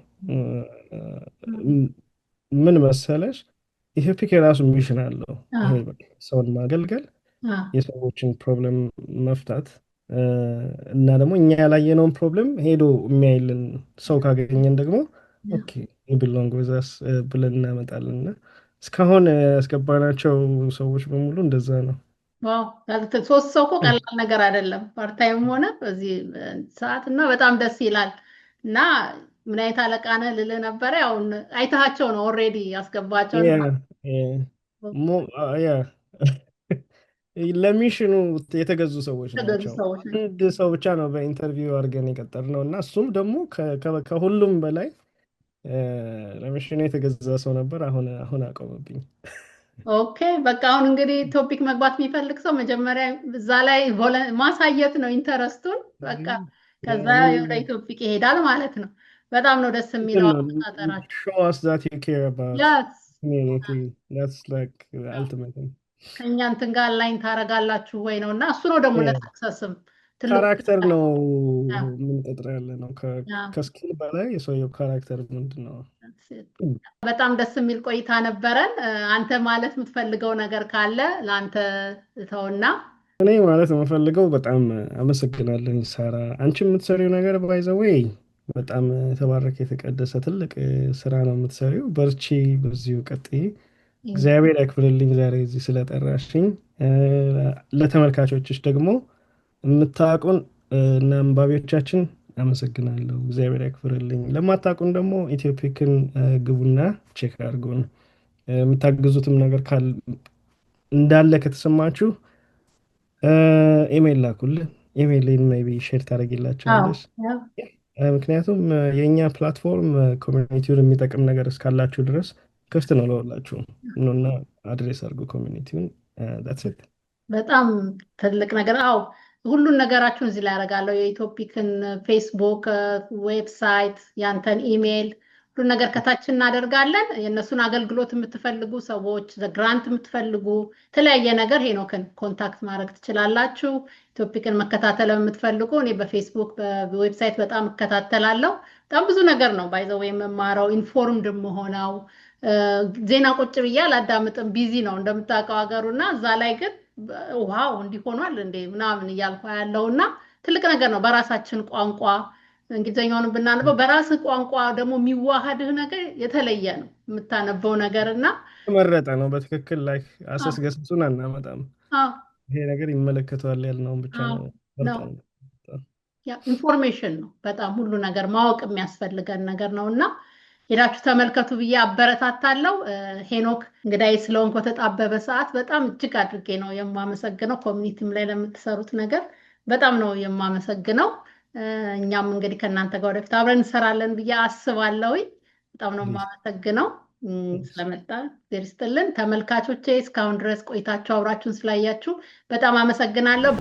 ምን መሰለሽ፣ ኢትዮፒክ የራሱ ሚሽን አለው። ይሄ ሰውን ማገልገል፣ የሰዎችን ፕሮብለም መፍታት እና ደግሞ እኛ ያላየነውን ፕሮብለም ሄዶ የሚያይልን ሰው ካገኘን ደግሞ ኦኬ ቢሎንግ ዊዝ አስ ብለን እናመጣለን። እና እስካሁን ያስገባናቸው ሰዎች በሙሉ እንደዛ ነው። ዋው 3 ሰው እኮ ቀላል ነገር አይደለም፣ ፓርታይም ሆነ በዚህ ሰዓት። እና በጣም ደስ ይላል። እና ምን አይነት አለቃ ነህ ልልህ ነበረ። ያው አይተሃቸው ነው ኦልሬዲ ያስገባቸው ለሚሽኑ የተገዙ ሰዎች ናቸው። ሰዎች አንድ ሰው ብቻ ነው በኢንተርቪው አድርገን የቀጠርነው እና እሱም ደግሞ ከሁሉም በላይ ለሚሽኑ የተገዛ ሰው ነበር። አሁን አቆመብኝ። ኦኬ በቃ አሁን እንግዲህ ቶፒክ መግባት የሚፈልግ ሰው መጀመሪያ እዛ ላይ ማሳየት ነው ኢንተረስቱን። በቃ ከዛ ወደ ቶፒክ ይሄዳል ማለት ነው። በጣም ነው ደስ የሚለው አቆጣጠራችሁ። show us that you care about community. That's like the ultimate thing. ከእኛ እንትን ጋር ላይን ታደርጋላችሁ ወይ ነው። እና እሱ ነው ደግሞ ለሰክሰስም ካራክተር ነው የምንቀጥረው ያለ ነው። ከስኪል በላይ የሰውየው ካራክተር ምንድን ነው። በጣም ደስ የሚል ቆይታ ነበረን። አንተ ማለት የምትፈልገው ነገር ካለ ለአንተ ተውና። እኔ ማለት የምፈልገው በጣም አመሰግናለሁ ሳራ። አንቺ የምትሰሪው ነገር ባይ ዘ ዌይ በጣም የተባረከ የተቀደሰ ትልቅ ስራ ነው የምትሰሪው። በርቺ፣ በዚሁ ቀጥይ። እግዚአብሔር ያክብርልኝ ዛሬ እዚህ ስለጠራሽኝ። ለተመልካቾችሽ ደግሞ የምታውቁን እና አንባቢዎቻችን አመሰግናለሁ። እግዚአብሔር ያክብርልኝ። ለማታውቁን ደግሞ ኢትዮፒክን ግቡና ቼክ አድርጉን። የምታግዙትም ነገር እንዳለ ከተሰማችሁ ኢሜይል ላኩልን። ኢሜይልን ሜይ ቢ ሼር ታደርጊላቸዋለሽ። ምክንያቱም የእኛ ፕላትፎርም ኮሚኒቲውን የሚጠቅም ነገር እስካላችሁ ድረስ ክፍት ነው ለሁላችሁ እና አድሬስ አድርጉ ኮሚኒቲውን። በጣም ትልቅ ነገር። አዎ ሁሉን ነገራችሁን እዚህ ላይ ያደርጋለሁ። የኢትዮፒክን ፌስቡክ፣ ዌብሳይት፣ ያንተን ኢሜይል፣ ሁሉን ነገር ከታች እናደርጋለን። የእነሱን አገልግሎት የምትፈልጉ ሰዎች፣ ግራንት የምትፈልጉ የተለያየ ነገር ሄኖክን ኮንታክት ማድረግ ትችላላችሁ። ኢትዮፒክን መከታተል የምትፈልጉ እኔ በፌስቡክ በዌብሳይት በጣም እከታተላለሁ። በጣም ብዙ ነገር ነው ባይዘው የምማረው። ኢንፎርምድ የምሆነው ዜና ቁጭ ብዬ አላዳምጥም፣ ቢዚ ነው እንደምታውቀው ሀገሩ። እና እዛ ላይ ግን ዋው እንዲሆኗል እንዴ ምናምን እያልኩ ያለውና ትልቅ ነገር ነው። በራሳችን ቋንቋ እንግሊዝኛውን ብናነበው በራስህ ቋንቋ ደግሞ የሚዋሃድህ ነገር የተለየ ነው የምታነበው ነገር እና ተመረጠ ነው። በትክክል ላይ አሰስገሰሱን አናመጣም። ይሄ ነገር ይመለከተዋል ያልነውን ብቻ ነው። ኢንፎርሜሽን ነው በጣም ሁሉ ነገር ማወቅ የሚያስፈልገን ነገር ነው። እና ሄዳችሁ ተመልከቱ ብዬ አበረታታለሁ። ሄኖክ እንግዲህ ስለሆንኩ በተጣበበ ሰዓት በጣም እጅግ አድርጌ ነው የማመሰግነው። ኮሚኒቲም ላይ ለምትሰሩት ነገር በጣም ነው የማመሰግነው። እኛም እንግዲህ ከእናንተ ጋር ወደፊት አብረን እንሰራለን ብዬ አስባለሁ። በጣም ነው የማመሰግነው ስለመጣ እግዚአብሔር ይስጥልን። ተመልካቾቼ እስካሁን ድረስ ቆይታችሁ አብራችሁን ስላያችሁ በጣም አመሰግናለሁ።